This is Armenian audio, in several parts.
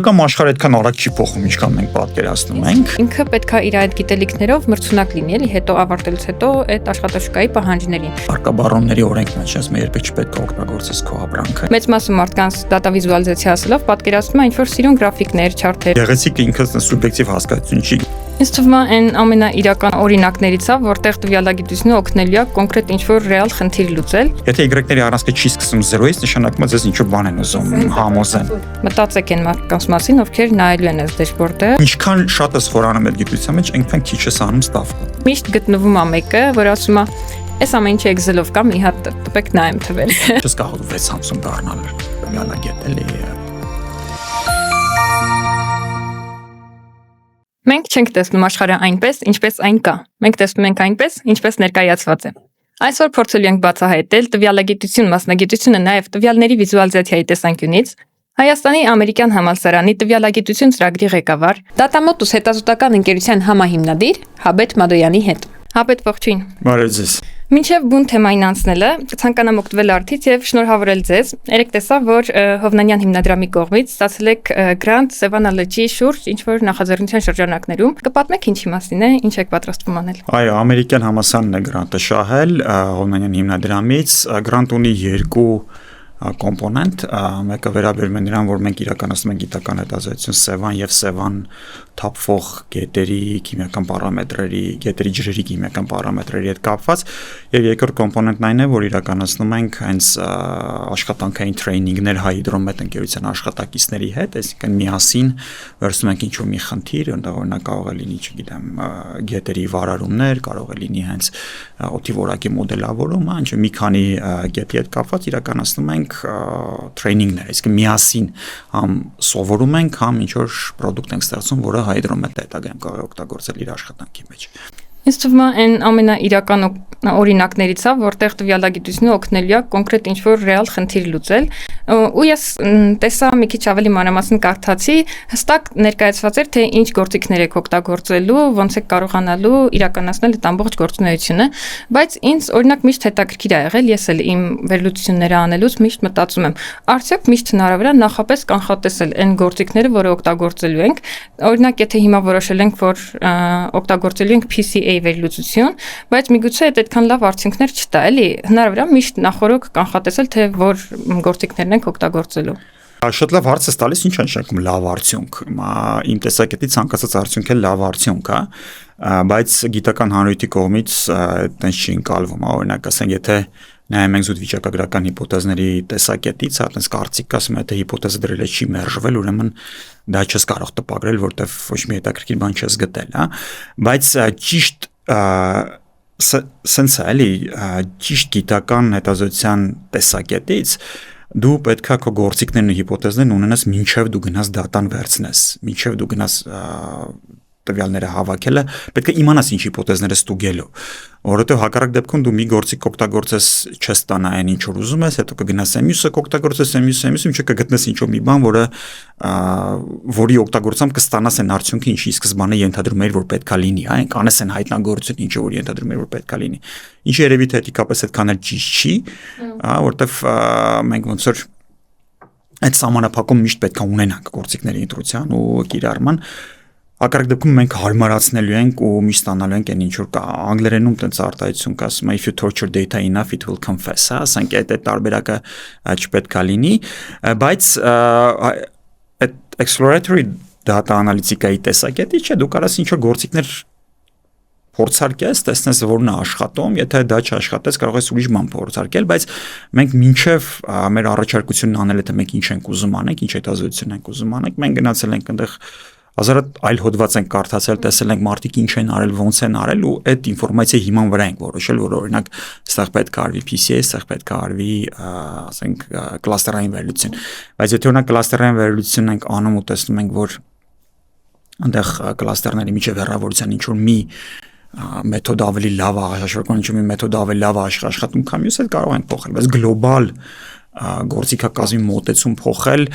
Կամ աշխարհը այդքան արագ չի փոխում, ինչքան մենք պատկերացնում ենք։ Ինքը պետք է իր այդ գիտելիքներով մրցունակ լինի, էլի, հետո ավարտելուց հետո այդ աշխատաշուկայի պահանջներին։ Արկաբառոնների օրենքն է, չես մե երբեք չպետք է օգտագործես քո ապրանքը։ Մեծ մասը մարդկանց դատա վիզուալիզացիա ասելով պատկերացնում է ինչ-որ սիրուն գրաֆիկներ, չարթեր։ Գեղեցիկ ինքը սուբյեկտիվ հասկացություն չի։ Ինձ թվում է այն ամենաիրական օրինակներից է, որտեղ տվյալագիտությունը օգնելու է կոնկրետ ինչ-որ ռեալ խնդիր լուծել։ Եթե Y-ների առանցքը չի սկսում 0-ից, նշանակում է ձեզ ինչ-որ բան են ուզում համոզեն։ Մտածեք այն մարդկանց մասին, ովքեր նայելու են այս դեշբորդը։ Ինչքան շատ ես խորանում այդ գիտության մեջ, այնքան քիչ ես անում ստավկը։ Միշտ գտնվում է մեկը, որ ասում է, այս ամեն ինչը Excel-ով կա, մի հատ տպեք նայեմ թվել։ Չես կարող 650 դառնալ տվյալագետ էլի։ Մենք չենք տեսնում աշխարհը այնպես, ինչպես այն կա։ Մենք տեսնում ենք այնպես, ինչպես ներկայացված է։ Այսօր փորձելու ենք բացահայտել տվյալագիտություն մասնագիտությունը նաև տվյալների վիզուալիզացիայի տեսանկյունից։ Հայաստանի ամերիկյան համալսարանի տվյալագիտություն ծրագրի ղեկավար, Datamotus հետազոտական ընկերության համահիմնադիր Հաբետ Մադոյանի հետ։ Հաբետ, ողջույն։ Բարև ձեզ։ Մինչև բուն թեմային անցնելը կցանկանամ օգտվել արդից եւ շնորհավորել ձեզ։ Երեք տեսա, որ Հովնանյան հիմնադրամի կողմից ստացել եք գրանտ Սևանա լճի շուրջ ինչ-որ նախաձեռնության շրջանակներում։ Կպատմեք ինչի մասին է, ինչ եք պատրաստվում անել։ Այո, ամերիկյան համալսարանն է գրանտը շահել Հովնանյան հիմնադրամից։ Գրանտ ունի երկու կոմպոնենտ, մեկը վերաբերում է նրան, որ մենք իրականացնում ենք գիտական հետազոտություն Սևան եւ Սևան թափվող գետերի քիմիական պարամետրերի, գետերի ջրերի քիմիական պարամետրերի հետ կապված, եւ երկրորդ կոմպոնենտն այն է, որ իրականացնում ենք հենց աշխատանքային տրեյնինգներ հիդրոմետ ընկերության աշխատակիցների հետ, այսինքն միասին վերցնում ենք ինչ-որ մի խնդիր, օրինակ կարող է լինի, չգիտեմ, գետերի վարարումներ, կարող է լինի հենց օդի որակի մոդելավորում, ինչ մի քանի գետի հետ կապված իրականացնում ենք տրեյնինգներ, այսինքն միասին համ սովորում ենք, համ ինչ-որ պրոդուկտ ենք ստեղծում, որը հիդրոմետ հետագայում կարող է օգտագործել իր աշխատանքի մեջ։ Ինձ թվում է այն ամենաիրական օրինակներից է, որտեղ տվյալագիտությունը օգնելու է կոնկրետ ինչ-որ ռեալ խնդիր լուծել։ Ու ես տեսա մի քիչ ավելի մանրամասն կարդացի, հստակ ներկայացված էր, թե ինչ գործիքներ եք օգտագործելու, ոնց եք կարողանալու իրականացնել այդ ամբողջ գործունեությունը, բայց ինձ օրինակ միշտ հետաքրքիր ա եղել, ես էլ իմ վերլուծությունները անելուց միշտ մտածում եմ, արդյոք միշտ հնարավոր է նախապես կանխատեսել այն գործիքները, որը օգտագործելու ենք։ Օրինակ, եթե հիմա որոշել ենք, որ օգտագործելու ենք PCA վերլուծություն, բայց միգուցե այդքան լավ արդյունքներ չտա, էլի հնարավոր է միշտ նախորոք կանխատեսել, թե որ գործիքներն ենք օգտագործելու։ Շատ լավ հարց է տալիս, ինչ է նշանակում լավ արդյունք։ Իմ տեսակետից ցանկացած արդյունք է լավ արդյունք է, բայց գիտական հանրույթի կողմից այդպես չի ընկալվում, օրինակ ասենք, եթե նայում ենք զուտ վիճակագրական հիպոթեզների տեսակետից, այդպես կարծիք ասում է, թե հիպոթեզը դրել է չի մերժվել, ուրեմն դա չես կարող տպագրել, որտեվ ոչ մի հետաքրքիր բան չես գտել, հա, բայց ճիշտ սենց է, էլի, ճիշտ գիտական հետազոտության տեսակետից դու պետք է քո գործիքներն ու հիպոթեզներն ունենաս մինչև դու գնաս դատան վերցնես, մինչև դու գնաս տվյալները հավաքելը, պետք է իմանաս ինչ հիպոթեզները ստուգելու, որովհետև հակառակ դեպքում դու մի գործիք օգտագործես, չես ստանա այն ինչ որ ուզում ես, հետո կգնաս մյուսը կօգտագործես, մյուսը կգտնես ինչ որ մի բան, որի օգտագործությամբ կստանաս այն արդյունքը, ինչի սկզբանե ենթադրում էր, որ պետք է լինի, այն կանես այն հայտնագործություն, ինչը որ ենթադրում էր, որ պետք է լինի։ Ինչը երևի թե էթիկապես այդքան էլ ճիշտ չի, որովհետև մենք ոնց որ այդ սահմանափակում միշտ պետք է ունենանք գործիքների ընտրության ու կիրառման։ Հակառակ դեպքում մենք հարմարացնելու ենք ու միշտ ստանալու ենք այն ինչ որ կա անգլերենում տենց արտահայտություն կա, ասում է if you torture data enough it will confess, հա, ասենք այդ տարբերակը չպետք է լինի, բայց այդ exploratory data analytica-ի տեսակետից չէ, դու կարաս ինչ որ գործիքներ փորձարկես, տեսնես որն է աշխատում, եթե դա չաշխատես, կարող ես ուրիշ բան փորձարկել, բայց մենք մինչև մեր առաջարկությունն անելը թե մենք ինչ ենք ուզում անենք, ինչ հետազոտություն ենք ուզում անենք, մենք գնացել ենք այնտեղ հազարդ այլ հոդված ենք կարդացել, տեսել ենք մարդիկ ինչ են արել, ոնց են արել ու այդ ինֆորմացիայի հիման վրա ենք որոշել, որ օրինակ այստեղ պետք է արվի PCA, այստեղ պետք է արվի, ասենք, կլաստերային վերլուծություն։ Բայց եթե օրինակ կլաստերային վերլուծություն ենք անում ու տեսնում ենք, որ այնտեղ կլաստերների միջև հեռավորության ինչ որ մի մեթոդ ավելի լավ է, հաշվարկման ինչ-որ մի մեթոդ ավելի լավ է աշխատում, քան մյուսը կարող ենք փոխել, բայց գլոբալ գործիքակազմի մոտեցում փոխել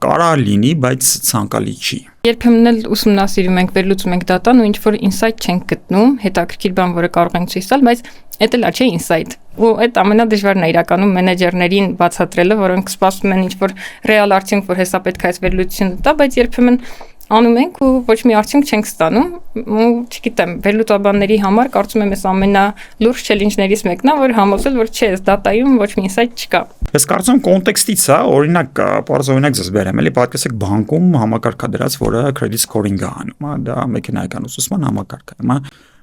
կարա լինի, բայց ցանկալի չի։ Երբեմն էլ ուսումնասիրում ենք, վերլուծում ենք դատան ու ինչ-որ ինսայթ չենք գտնում, հետաքրքիր բան, որը կարող ենք ցույց տալ, բայց Էդ էլ չէ ինսայթ։ Ու այդ ամենադժվարն է իրականում մենեջերներին բացատրելը, որոնք սպասում են ինչ-որ ռեալ արդյունք, որ հեսա պետք է այս վերլուծությունը տա, բայց երբեմն անում ենք ու ոչ մի արդյունք չենք ստանում։ Ու չգիտեմ, վերլուծաբանների համար կարծում եմ այս ամենալուրջ չելենջներից մեկն է, որ համոզել, որ չէ, այս դատայում ոչ մի ինսայթ չկա։ Ես կարծում եմ կոնտեքստից է, օրինակ, բարձր օրինակ ձեզ բերեմ, էլի պատկերացեք բանկում համակարգադրած, որը credit scoring է անում, դա մեքենայական ուսուցման համակարգ է, հիմա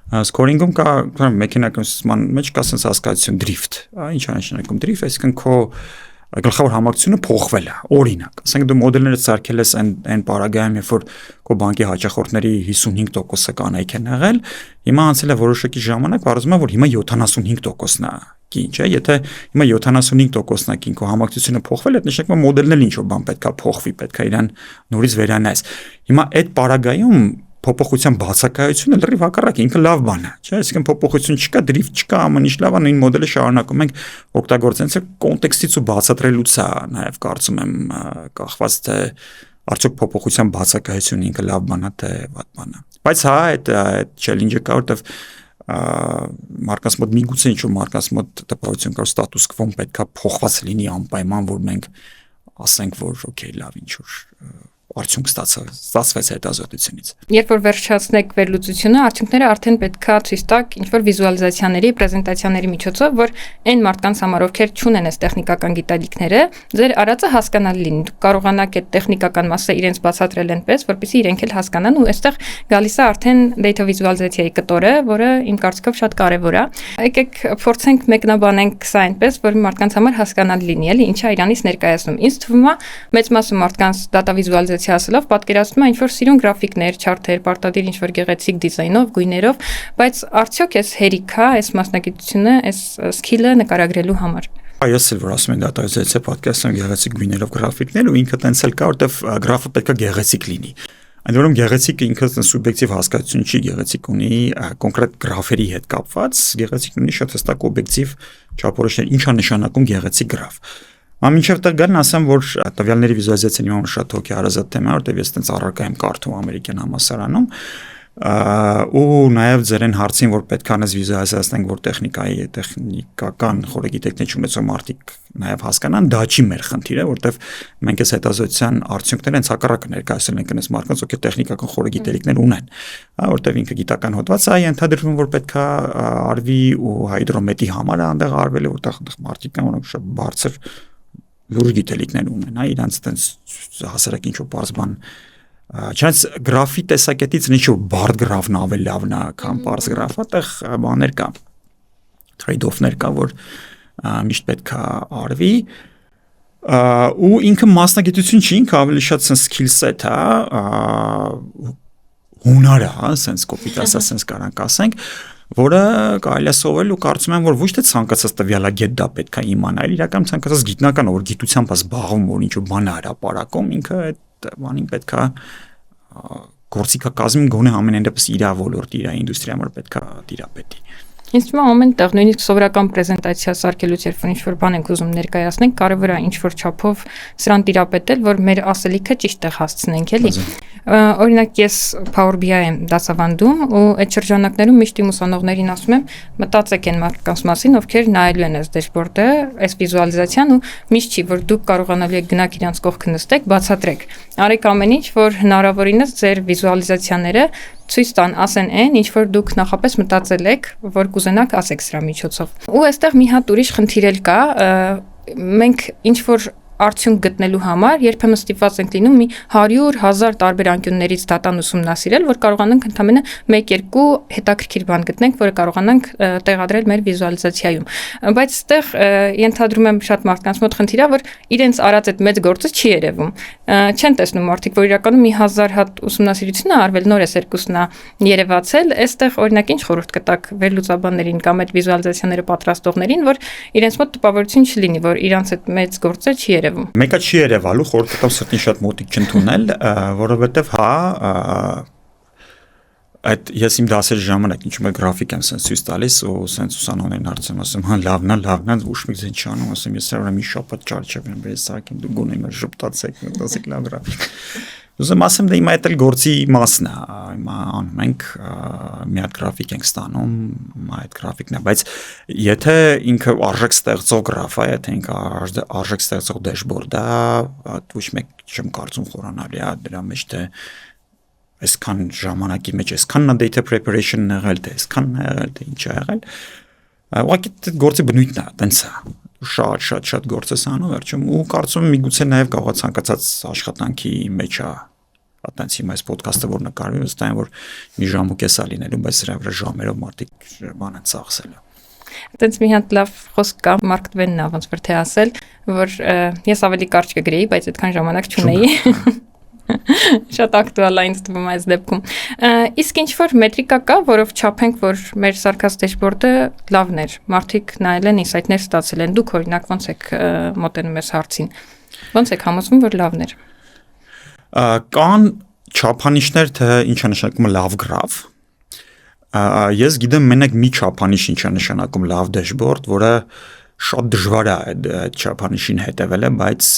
scoring-ում կա մեքենայական ուսուցման մեջ կա sense հասկացություն drift, ինչ է նշանակում drift, այսինքն քո գլխավոր համակցությունը փոխվել է, օրինակ, ասենք դու մոդելները սարքել ես այն պարագայում, երբ որ քո բանկի հաճախորդների 55%-ը կանայք են եղել, հիմա անցել է որոշակի ժամանակ, բարձրացնում է, որ հիմա 75%-ն է կին, չէ՞, եթե հիմա 75%-ն է կին, քո համակցությունը փոխվել է, դա նշանակում է մոդելն էլ ինչ-որ բան պետք է փոխվի, պետք է իրան նորից վերանայես։ Հիմա այդ պարագայում փոփոխության բացակայությունը լրիվ հակառակ ինքը լավ բան է, չէ՞, այսինքն փոփոխություն չկա, դրիֆտ չկա, ամեն ինչ լավ է, նույն մոդելը շարունակում ենք օգտագործել, це կոնտեքստից ու բացատրելուց է, նաև կարծում եմ կախված թե արդյոք փոփոխության բացակայությունը ինքը լավ բան է թե վատ բան է։ Բայց հա, այդ challenge-ը կա, որտեվ մարկանց մոտ միգուցե ինչ-որ մարկանց մոտ տպավորություն կա, ստատուս քվոն պետքա փոխված լինի անպայման, որ մենք ասենք, որ օքեյ, լավ ինչ-որ արդյունք ստացվեց հետազոտությունից։ Երբ որ վերջացնեք վերլուծությունը, արդյունքները արդեն պետքա ցույց տաք ինչ-որ վիզուալիզացիաների, պրեզենտացիաների միջոցով, որ այն մարդկանց համար, ովքեր չունեն այս տեխնիկական գիտելիքները, ձեր արածը հասկանալի լինի։ Դուք կարողանաք այդ տեխնիկական մասը իրենց բացատրել այնպես, որպեսզի իրենք էլ հասկանան, ու այստեղ գալիս է արդեն data վիզուալիզացիայի կտորը, որը իմ կարծիքով շատ կարևոր է։ Եկեք փորձենք մեկնաբանենք սա այնպես, որ մարդկանց համար հասկանալի լինի, էլի ինչա իրանից ներկայացնում։ Ինձ թվում է մեծ մասը մարդկանց data վիզուալիզացիա ասելով պատկերացնում է ինչ-որ սիրուն գրաֆիկներ, չարթեր, պարտադիր ինչ-որ գեղեցիկ դիզայնով, գույներով, բայց արդյոք էս հերիքա, այս մասնագիտությունը, այս սկիլը նկարագրելու համար։ Ես էլ որ ասում եմ data վիզուալիզացիա պատկերացնում գեղեցիկ գույներով գրաֆիկներ ու ինքը տենց էլ կա, որտեվ գրաֆը պետք է գեղեցիկ լինի։ Այնդ որում գեղեցիկ ինքը սուբյեկտիվ հասկացություն չի, գեղեցիկ ունի կոնկրետ գրաֆերի հետ կապված, գեղեցիկ ունի շատ հստակ օբյեկտիվ չափորոշիչներ, ինչ է նշանակում գեղեցիկ գրաֆ։ Մինչև տեղ գալն ասեմ, որ տվյալների վիզուալիզացիան իմ համար շատ հոգի հարազատ թեմա է, որտեղ ես տենց առարկա եմ կարդում ամերիկյան համալսարանում, ու նաև ձերեն հարցին, որ պետք է անես վիզուալիզացնենք, որ տեխնիկական խորագիտելիքներ չունեցող մարդիկ նաև հասկանան, դա չի մեր խնդիրը, որտեղ մենք այս հետազոտության արդյունքները հենց հակառակը ներկայացրել ենք այնպես մարդկանց, ովքեր տեխնիկական խորագիտելիքներ ունեն, որտեղ ինքը գիտական հոդված է, ենթադրվում, որ պետք է արվի ու հիդրոմետրի համար է այնտեղ արվել է, որտեղ մարդիկ կան, որոնք շատ բարձր լուրջ գիտելիքներ ունեն, իրանց տենց հասարակ ինչ-որ բարձ բան, չնայած գրաֆի տեսակետից ինչ-որ բարդ գրաֆն ավելի լավն է, քան բարձ գրաֆը, այդտեղ բաներ կա, trade-off-ներ կա, որ միշտ պետք է արվի, ու ինքը մասնագիտություն չի, ինքը ավելի շատ sense skill set է, հունար է, sense կոպիտ ասած, sense կարանք ասենք, որը կարելի է սովորել ու կարծում եմ, որ ոչ թե ցանկացած տվյալագետ դա պետք է իմանա, այլ իրական ցանկացած գիտնական, որ գիտությամբ զբաղվում, որ ինչ-որ բան է հրապարակում, ինքը այդ բանին պետք է գործիքակազմին գոնե ամենայն դեպս իր ոլորտի, իր ինդուստրիա համար պետք է տիրապետի։ Ինձ թվում է ամեն տեղ նույնիսկ սովորական պրեզենտացիա սարքելուց երբ որ ինչ-որ բան ենք ուզում ներկայացնենք, կարևոր է ինչ-որ չափով սրան տիրապետել, որ մեր ասելիքը ճիշտ տեղ հասցնենք, էլի։ Օրինակ ես Power BI եմ դասավանդում ու այդ շրջանակներում միշտ իմ ուսանողներին ասում եմ, մտածեք այն մարդկանց մասին, ովքեր նայելու են այս դեշբորդը, այս վիզուալիզացիան ու միշտ չի, որ դուք կարողանալու եք գնաք իրանց կողքը նստեք, բացատրեք։ Արեք ամեն ինչ, որ հնարավորինս ձեր վիզուալիզացիաները ցույց տան, ասեն այն, ինչ որ դուք նախապես մտածել եք, որ կուզենաք ասեք սրա միջոցով։ Ու այստեղ մի հատ ուրիշ խնդիր էլ կա, մենք ինչ որ արդյունք գտնելու համար երբեմն ստիպված ենք լինում մի 100,000 տարբեր անկյուններից դատան ուսումնասիրել, որ կարողանանք ընդամենը 1-2 հետաքրքիր բան գտնենք, որը կարողանանք տեղադրել մեր վիզուալիզացիայում։ Բայց այստեղ ենթադրում եմ շատ մարդկանց մոտ խնդիր է, որ իրենց արած այդ մեծ գործը չի երևում։ Չեն տեսնում մարդիկ, որ իրականում մի 1000 հատ ուսումնասիրություն է արվել, նոր էս երկուսն է երևացել, այստեղ օրինակ ինչ խորհուրդ կտաք վերլուծաբաններին կամ այդ վիզուալիզացիաները պատրաստողներին, որ իրենց մոտ տպավորություն չլինի, որ իրանց այդ մեծ գործը չի երևում։ Մեկը չի երևալու, խորհուրդ կտամ սրտին շատ մոտիկ չընդունել, որովհետև հա այդ ես իմ դասերի ժամանակ ինչ-որ մի գրաֆիկ եմ sense ցույց տալիս ու sense ուսանողներին հարցնում, ասում հա լավն է, ոչ մի ձեն չանում, ասում ես սա մի շաբաթ չարչև եմ բերես սարքին, դու գոնե մեր ժպտացեք, մտածեք լավ գրաֆիկ։ Ուզում ասեմ դա իմ այդ էլ գործի մասն է, հիմա անում ենք մի հատ գրաֆիկ ենք ստանում, այդ գրաֆիկն է, բայց եթե ինքը արժեք ստեղծող գրաֆ է, եթե ինքը արժեք ստեղծող դեշբորդ է, ոչ մեկ չեմ կարծում խորանալի է դրա մեջ թե այսքան ժամանակի մեջ այսքան data preparation-ն եղել, թե այսքան եղել, թե ինչ է եղել, ուղղակի գործի բնույթն է, տենց է, շատ գործ է անում վերջում ու կարծում եմ միգուցե նաև կարող է ցանկացած աշխատանքի մեջ է Այդտենց հիմա այս ոդքասթը որ նկարվի, վստահ եմ որ մի ժամ ու կես է լինելու, բայց սրա վրա ժամերով մարդիկ բան են ծախսել։ Այդտենց մի հատ լավ խոսք կա Մարկ Տվենն ոնց որ թե ասել, որ ես ավելի կարճ կգրեի, բայց այդքան ժամանակ չունեի։ Շատ ակտուալ է ինձ թվում այս դեպքում։ Իսկ ինչ որ մետրիկա կա, որով չափենք, որ մեր սարքած դեշբորդը լավն էր։ Մարդիկ նայել են, ինսայթներ ստացել են։ Դուք օրինակ ոնց եք մոտենում այս հարցին։ Ոնց եք համոզվում, որ լավն էր։ Կան չափանիշներ, թե ինչ է նշանակում լավ գրաֆ։ Ես գիտեմ մենակ մի չափանիշ ինչ է նշանակում լավ դեշբորդ, որը շատ դժվար է այդ չափանիշին հետևելը, բայց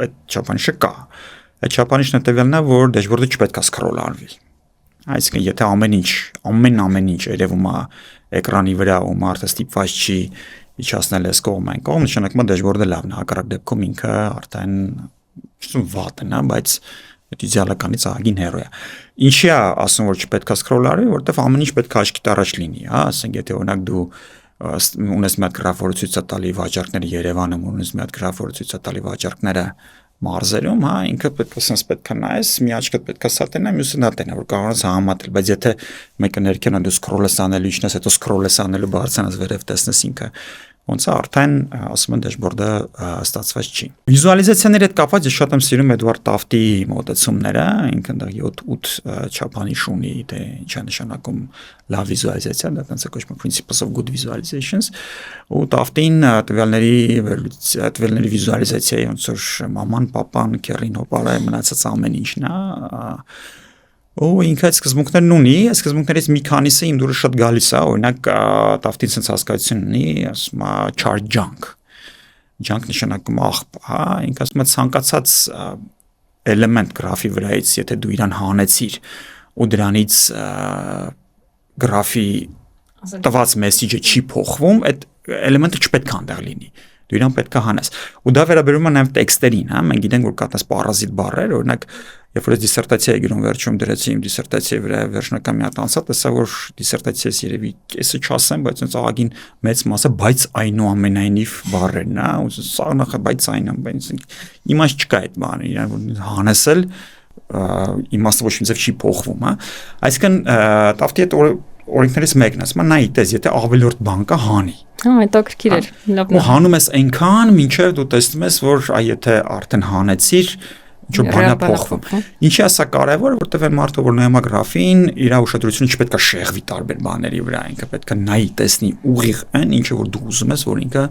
այդ չափանիշը կա։ Այդ չափանիշն հետևյալն է, որ դեշբորդը չպետք է սկրոլ արվի։ Այսինքն, եթե ամեն ինչ երևում է էկրանի վրա ու մարդը ստիպված չի իջացնել այս կողմ այն կողմ, նշանակում է դեշբորդը լավն է, հակառակ դեպքում ինքը արդեն վատն է, բայց այդ իդեալականից ահագին հեռու է։ Ինչի է ասում, որ չպետք է սկրոլ արվի, որովհետև ամեն ինչ պետք է աչքիդ առաջ լինի, հա, ասենք եթե օրինակ դու ունես մի հատ գրաֆ, որը ցույց է տալի վաճառքները Երևանում, ունես մի հատ գրաֆ, որը ցույց է տալի վաճառքները մարզերում, հա, ինքը պետք է նայես, մի աչքդ պետք է սատենա, մյուսը նա տենա, որ կարողանաս համատել, բայց եթե մեկը ներքեն դու սկրոլ ես անելու, ինչնես հետո սկրոլ ես անելու բարձրանաս վերև տեսնես ինքը ոնց է արդեն ասում են դեշբորդը ստացված չի։ Վիզուալիզացիաների հետ կապված ես շատ եմ սիրում Էդվարդ Տաֆտի մոտեցումները, ինքն դա 7-8 չափանիշ ունի, թե ինչ է նշանակում լավ վիզուալիզացիա, դա տենց է կոչվում principles of good visualizations, ու Տաֆտին տվյալների վիզուալիզացիայի ոնց որ մաման, պապան, քեռին, հոպարը մնացած ամեն ինչն է Ու ինքը այդ սկզբունքներն ունի, այս սկզբունքներից մի քանիսը իմ դուրս շատ գալիս է, օրինակ Տաֆտին sense հասկացություն ունի, ասում է chart junk։ Junk նշանակում աղբ, հա, ինքը ասում է ցանկացած էլեմենտ գրաֆի վրայից, եթե դու իրան հանեցիր ու դրանից գրաֆի տված մեսեջը չի փոխվում, այդ էլեմենտը չպետք է այնտեղ լինի։ Դու իրան պետք է հանես։ Ու դա վերաբերում է նաև տեքստերին, հա, մենք գիտենք որ կա տես պարազիտ բառեր, օրինակ Երբ որ ես դիսերտացիա գրում վերջում դրեցի իմ դիսերտացիայի վրա վերջնական մի հատ անցա, տեսա որ դիսերտացիայից երևի կեսը չասեմ, բայց այնց աղագին մեծ մասը բայց այնուամենայնիվ բառերն է, ու սա նախ բայց իմաստ չկա այդ բանը, իրան որ հանեսել իմաստը ոչ մի ձև չի փոխվում, հա։ Այսինքն Տաֆտի այդ օրենքներից մեկն է, ասում է նայի տես, եթե ավելորդ բան կա հանի։ Հա, այդ ակրկիր էր, լավն է։ Ու հանում ես այնքան, մինչև դու տեսնում ես, որ այ եթե արդեն հանեցիր Ինչ բան է փոխվում։ Ինչի է սա կարևոր, որտեղ այն մարդը որ նայում է գրաֆին, իր ուշադրությունը չպետք է շեղվի տարբեր բաների վրա, ինքը պետք է նայի տեսնի ուղիղ այն, ինչը որ դու ուզում ես, որ ինքը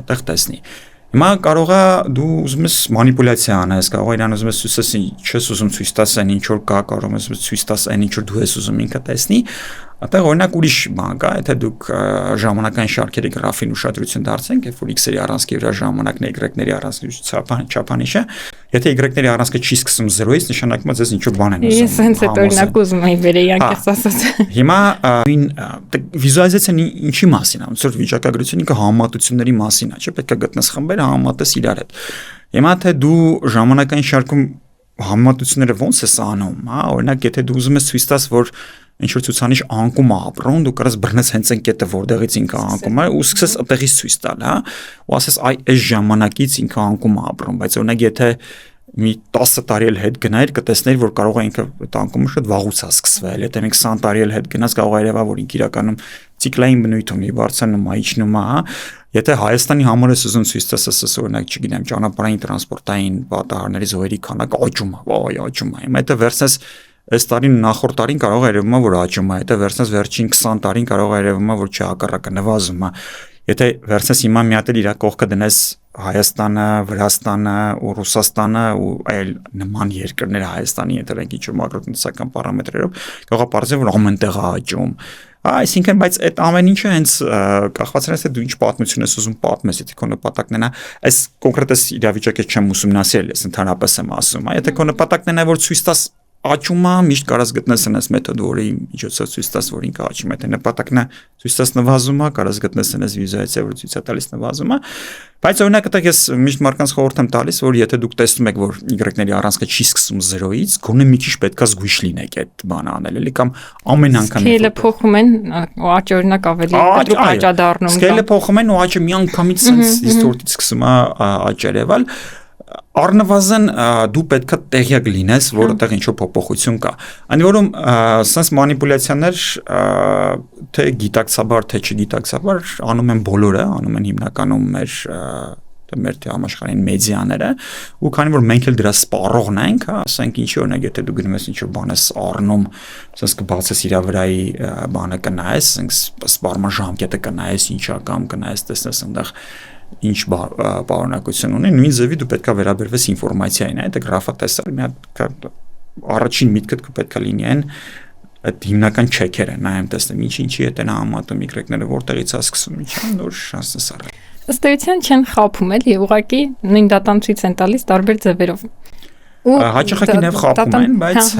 այդտեղ տեսնի։ Հիմա կարող է դու ուզում ես մանիպուլյացիա անես, կարող է իրան ուզում ես ցույց չես ուզում ցույց տաս այն ինչ որ կա, կարող ես ցույց տաս այն ինչ որ դու ես ուզում ինքը տեսնի։ Այդտեղ օրինակ ուրիշ բան կա, եթե դուք ժամանակային շարքերի գրաֆին ուշադրություն դարձնեք, երբ որ x-երի առանցքի վրա ժամանակն է y-ների առանցքի չափանիշը, եթե y-ների առանցքը չի սկսում 0-ից, նշանակում է ձեզ ինչ-որ բան են ուզում։ Ես հենց այդ օրինակ ուզում եի վերեի անկեղծ ասած։ Հիմա վիզուալիզացիան ինչի մասին է, ոնց որ վիճակագրությունը ինքը համեմատությունների մասին է, չէ՞, պետք է գտնես խմբեր, համեմատես իրար հետ։ Հիմա թե դու ժամանակային շարքում համեմատությունները ոնց ես անում, հա, օրինակ եթե դու ուզում ես ցույց տաս, որ ինչ որ ցուցանիշ անկում է ապրում, դու կարաս բռնես հենց այն կետը, որտեղից ինքը անկում է, ու սկսես այդտեղից ցույց տալ, հա, ու ասես այ այս ժամանակից ինքը անկում է ապրում, բայց օրինակ եթե մի 10 տարի էլ հետ գնայր, կտեսներ, որ կարող է ինքը այդ անկումը շատ վաղուց է սկսվել, եթե մենք 20 տարի էլ հետ գնաս, կարող է երևա, որ ինքը իրականում ցիկլային բնույթ ունի, բարձրանում է, իջնում է, հա, եթե Հայաստանի համար ես ուզում ցույց տաս, ասես օրինակ, չգիտեմ, ճանապարհային տրանսպորտային պատահարների զոհերի քանակը աճում է, վայ, աճում է, հիմա եթե վերցնես Այս տարին նախորդ տարին կարող է երևում որ աճում է, եթե վերցնես վերջին 20 տարին կարող է երևում որ չի հակառակը նվազում է։ Եթե վերցնես հիմա մի հատ էլ իր կողքը դնես Հայաստանը, Վրաստանը ու Ռուսաստանը ու այլ նման երկրները Հայաստանի ընտրենք ինչ-որ մակրոտնտեսական պարամետրերով, կարող է պարզել որ ամենտեղ է աճում։ Այսինքն բայց այդ ամեն ինչը հենց կախված է թե դու ինչ պատմություն ես ուզում պատմես, եթե քո նպատակն է այս կոնկրետ իրավիճակը չեմ ուսումնասիրել, ես ընդհանրապես եմ ասում, եթե քո նպատակն է որ ցույց տաս աճումը միշտ կարաս գտնես այնպես մեթոդ, որի միջոցով ցույց տաս, որ ինքը աճում է, թե նպատակն է ցույց տաս նվազումը, կարաս գտնես այնպես վիզուալիզացիա, որ ցույց է տալիս նվազումը, բայց օրինակ այդտեղ ես միշտ մարդկանց խորհուրդ եմ տալիս, որ եթե դուք տեսնում եք, որ Y-ների առանցքը չի սկսում 0-ից, գոնե մի քիչ պետքա զգույշ լինեք այդ բանը անել, էլի կամ ամեն անգամ Սկեյլը փոխում են, ու աճը օրինակ ավելի դրուկ աճադառնում։ Սկեյլը փոխում են ու աճը միանգամից sense դիստորտից սկսում է աճել եւալ առնվազն դու պետքա տեղյակ լինես, որ այդտեղ ինչ-որ փոփոխություն կա։ Անի որում sense մանիպուլյացիաներ թե գիտակցաբար, թե չգիտակցաբար անում են բոլորը, անում են հիմնականում մեր համաշխարհային մեդիաները, ու քանի որ մենք էլ դրա սպառողն ենք, ասենք ինչի օրինակ եթե դու գնում ես ինչ-որ բան ես առնում, sense կբացես իր վրայի բանը կնայես, sense սպառման ժամկետը կնայես, ինչա կամ կնայես, տեսնես այնտեղ ինչ պարունակություն ունի, նույն ձևի դու պետքա վերաբերվես ինֆորմացիային, այդ գրաֆատեսը մի հատ առաջին միտքդ պետքա լինի այն այդ հիմնական չեքերը, նայեմ տեսնեմ ինչի հետ են համատում Y-ները, որտեղից է սկսում, ինչա նոր շանսս առել։ Ըստ էության չեն խափում էլ եւ ուղղակի նույն դատան ցույց են տալիս տարբեր ձևերով։ Հաճախակի նաև խափում են, բայց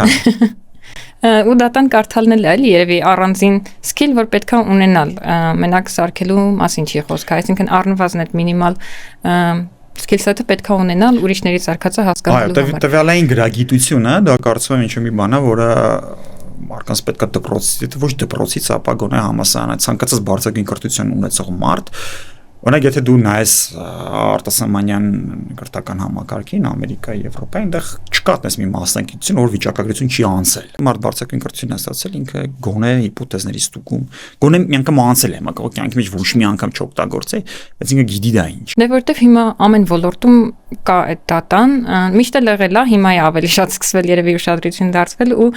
ու դատան կարդալն էլ էլի երևի առանձին սկիլ, որ պետքա ունենալ մենակ սարքելու մասին չի խոսքը, այսինքն առնվազն այդ մինիմալ սկիլսեթը պետքա ունենալ ուրիշների սարքածը հասկանալու համար։ Այո, տվյալային գրագիտությունը, դա կարծում եմ ինչ-որ մի բան է, որը մարդկանց պետքա դպրոցից, ոչ դպրոցից, ապա գոնե համալսարան, ցանկացած բարձրագույն կրթություն ունեցող մարդ Օրինակ եթե դու նայես արտասահմանյան կրթական համակարգին Ամերիկայի, Եվրոպայի, այնտեղ չկա այդպես մի մասնագիտություն, որ վիճակագրություն չի անցել։ Մարդ բարձրագույն կրթություն ստացել, ինքը գոնե հիպոթեզների ստուգում, գոնե մի անգամ անցել է, մակա կյանքի մեջ ոչ մի անգամ չօգտագործել, բայց ինքը գիտի դա ինչ։ Դե որտեվ հիմա ամեն ոլորտում կա այդ դատան, միշտ էլ եղել է, հիմա է ավելի շատ սկսվել երևի ուշադրություն դարձվել ու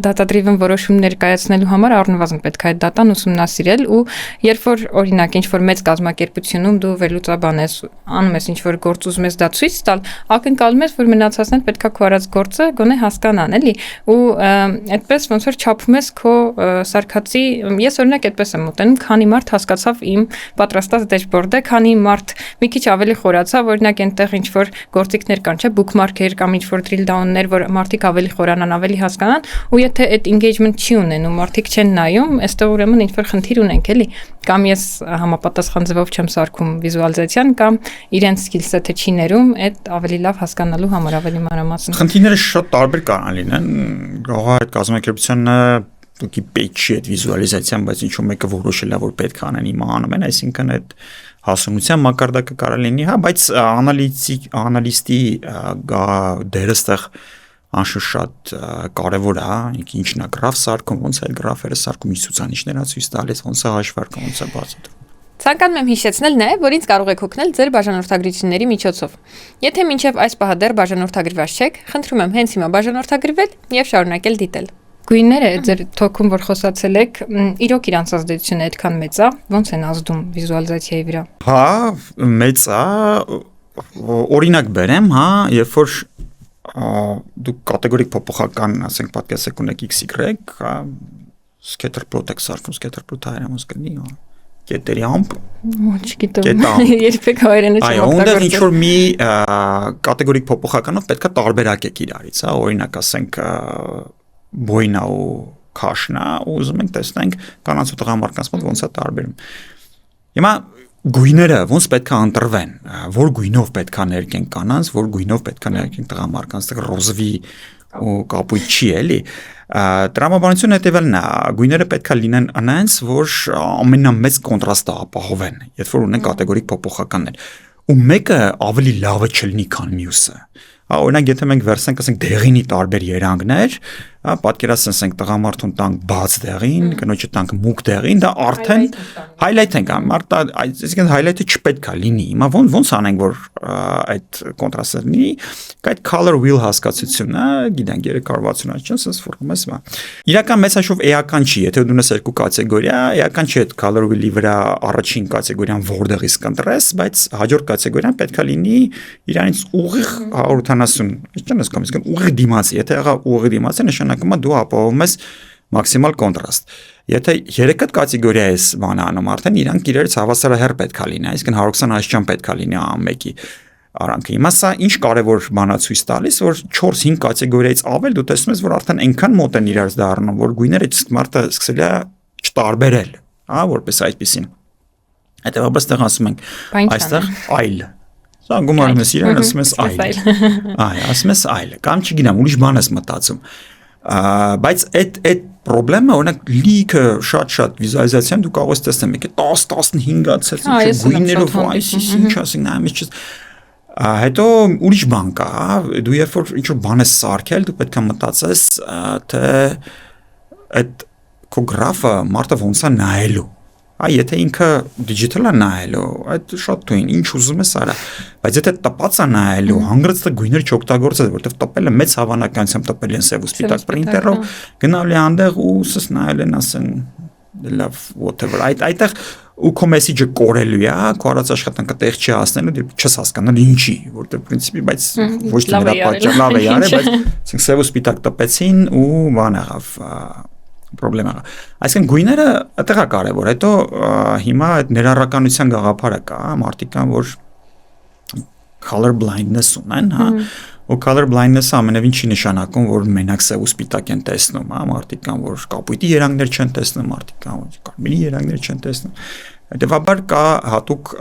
data-driven որոշումներ կայացնելու համար առնվազն պետք է այդ դատան ուսումնասիրել ու երբ որ օրինակ ինչ որ մեծ կազմակերպությունում դու վերլուծաբան ես, անում ես ինչ որ գործ ուզում ես դա ցույց տալ, ակնկալում ես որ մնացածն էլ պետքա քո արած գործը գոնե հասկանան, էլի, ու այդպես ոնց որ չափում ես քո սարքածի, ես օրինակ այդպես եմ մոտենում, քանի մարդ հասկացավ իմ պատրաստած դեշբորդը, քանի մարդ մի քիչ ավելի խորացավ, օրինակ այնտեղ ինչ որ գործիքներ կան, չէ, bookmark-եր կամ ինչ որ drill down-ներ, որ մարդիկ ավելի խորանան, ավելի հասկանան, ու եթե այդ engagement չի ունենում, մարդիկ չեն նայում, այստեղ ուրեմն ինչ որ խնդիր ունենք, էլի, կամ ես համապատասխան ձևով չեմ սարքում վիզուալիզացիան կամ իրենց skillset-ը չի ներում, այդ ավելի լավ հասկանալու համար ավելի մանրամասն։ Խնդիրները շատ տարբեր կարող լինեն, կարող է այդ կազմակերպությունը դուքի պետք չի այդ վիզուալիզացիան, բայց ինչ-որ մեկը որոշել է, որ պետք է անեն, հիմա անում են, այսինքն այդ հասունության մակարդակը կարող լինի, հա, բայց անալիստի դերը ստեղ անշուշտ շատ կարևոր է, ինչն է գրաֆ սարքում, ոնց է գրաֆերը սարքում, ինչ ցուցանիշներ է ցույց տալիս, ոնց է հաշվարկում, ոնց է բացատրում։ Ցանկանում եմ հիշեցնել նաև, որ ինձ կարող եք օգնել ձեր բաժանորդագրությունների միջոցով։ Եթե մինչև այս պահը դեռ բաժանորդագրված չեք, խնդրում եմ հենց հիմա բաժանորդագրվել եւ շարունակել դիտել։ Գույները ձեր թոքում որ խոսացել եք, իրոք իրանց ազդեցությունը այդքան մեծ է, ոնց են ազդում վիզուալիզացիայի վրա։ Հա, մեծ է, օրինակ բերեմ, հա, երբ որ դուք կատեգորիկ փոփոխական, ասենք պատկերացեք ունեք XY, scatter plot եք սարքում, scatter plot-ը հայերենից կլինի, կետերի ամպ։ Չգիտեմ, երբեք հայերենը չեմ օգտագործել։ Այո, ունդեղ ինչ որ մի կատեգորիկ փոփոխականով պետքա տարբերակ եք իրարից, հա, օրինակ ասենք բոյնա ու քաշնա, ու ուզում ենք տեսնենք կանանց ու տղամարդկանց մոտ ոնց է տարբերում։ Հիմա գույները ոնց պետքա ընտրվեն, որ գույնով պետքա ներկեն կանանց, որ գույնով պետքա ներկեն տղամարդկանց, տեղ ռոզվի ու կապույտ չի էլի։ Տրամաբանությունը հետևելն է, գույները պետքա լինեն այնց, որ ամենամեծ կոնտրաստը ապահովեն, երբ որ ունեն կատեգորիկ փոփոխականներ։ Ու մեկը ավելի լավը չլինի, քան մյուսը։ Օրինակ եթե մենք վերցնենք, ասենք դեղինի տարբեր երանգներ, պատկերացնենք տղամարդուն տանք բաց դեղին, կնոջը տանք մուգ դեղին, դա արդեն highlight ենք անում, այսինքն highlight-ը չպետք է լինի։ Հիմա ոնց անենք, որ այդ կոնտրաստը լինի, այդ color wheel հասկացությունը, գիտենք 360 sense ֆորմում է սա։ Իրական մեծ հաշվով էական չի, եթե դու ունես երկու կատեգորիա, էական չի այդ color wheel-ի վրա առաջին կատեգորիան որտեղից կընտրես, բայց հաջորդ կատեգորիան պետք է լինի իրանից ուղիղ 170, ինչն է սկսում, ուղիղ դիմացի, եթե աղա ուղիղ դիմացի նշանակում է դու ապահովում ես մաքսիմալ կոնտրաստ։ Եթե երեքդ կատեգորիա ես բան անում, արդեն իրանք իրարից հավասարահեռ պետք է լինի, այսինքն 120 աստիճան պետք է լինի ամեն մեկի։ արանքը։ Հիմա սա ինչ կարևոր բան է ցույց տալիս, որ 4-5 կատեգորիայից ավել դու տեսնում ես, որ արդեն այնքան մոտ են իրար դառնում, որ գույները մարդը սկսել է չտարբերել, որպես այդպեսին։ Հետևաբար այստեղ ասում ենք, այստեղ այլ։ Սա գումարում ես իրան, ասում ես այլ։ Ասում ես այլ, կամ չգիտեմ, ուրիշ բան ես մտածում։ Բայց այդ պրոբլեմը օրինակ լիքը շատ վիզուալիզացիան դու կարող ես տեսնել մեկը 10-15-ից գույներով այսպես ինչ ասենք նայում ես հետո ուրիշ բան կա դու երբ որ ինչ-որ բան ես սարքել դու պետք է մտածես թե այդ քո գրաֆը մարդը ոնց է նայելու եթե ինքը դիջիտալ է նայելու այդ շատ թույն ինչ ուզում ես արա բայց եթե տպած է նայելու հանգրած գույները չօգտագործել որովհետև տպելը մեծ հավանականությամբ տպել են սև ու սպիտակ պրինտերով գնալ է այնտեղ ու սս նայել են ասեն լավ whatever այդտեղ ու քո մեսեջը կորելու է քո արած աշխատանքը տեղ չի հասնելու դե չես հասկանալ ինչի որովհետև պրինցիպի բայց ոչ թե նրա պատճառ լավ է արել բայց ասենք սև ու սպիտակ տպեցին ու բան եղավ պրոբլեմա։ Այսինքն գույները այդտեղ է կարևոր։ Հետո հիմա այդ ներառականության գաղափարը կա, մարդիկ կան, որ color blindness ունեն, ու color blindness-ը ամենևին չի նշանակում, որ մենակ սև ու սպիտակ են տեսնում, մարդիկ կան, որ կապույտի երանգներ չեն տեսնում, մարդիկ կան, որ կարմիրի երանգներ չեն տեսնում։ Հետևաբար կա հատուկ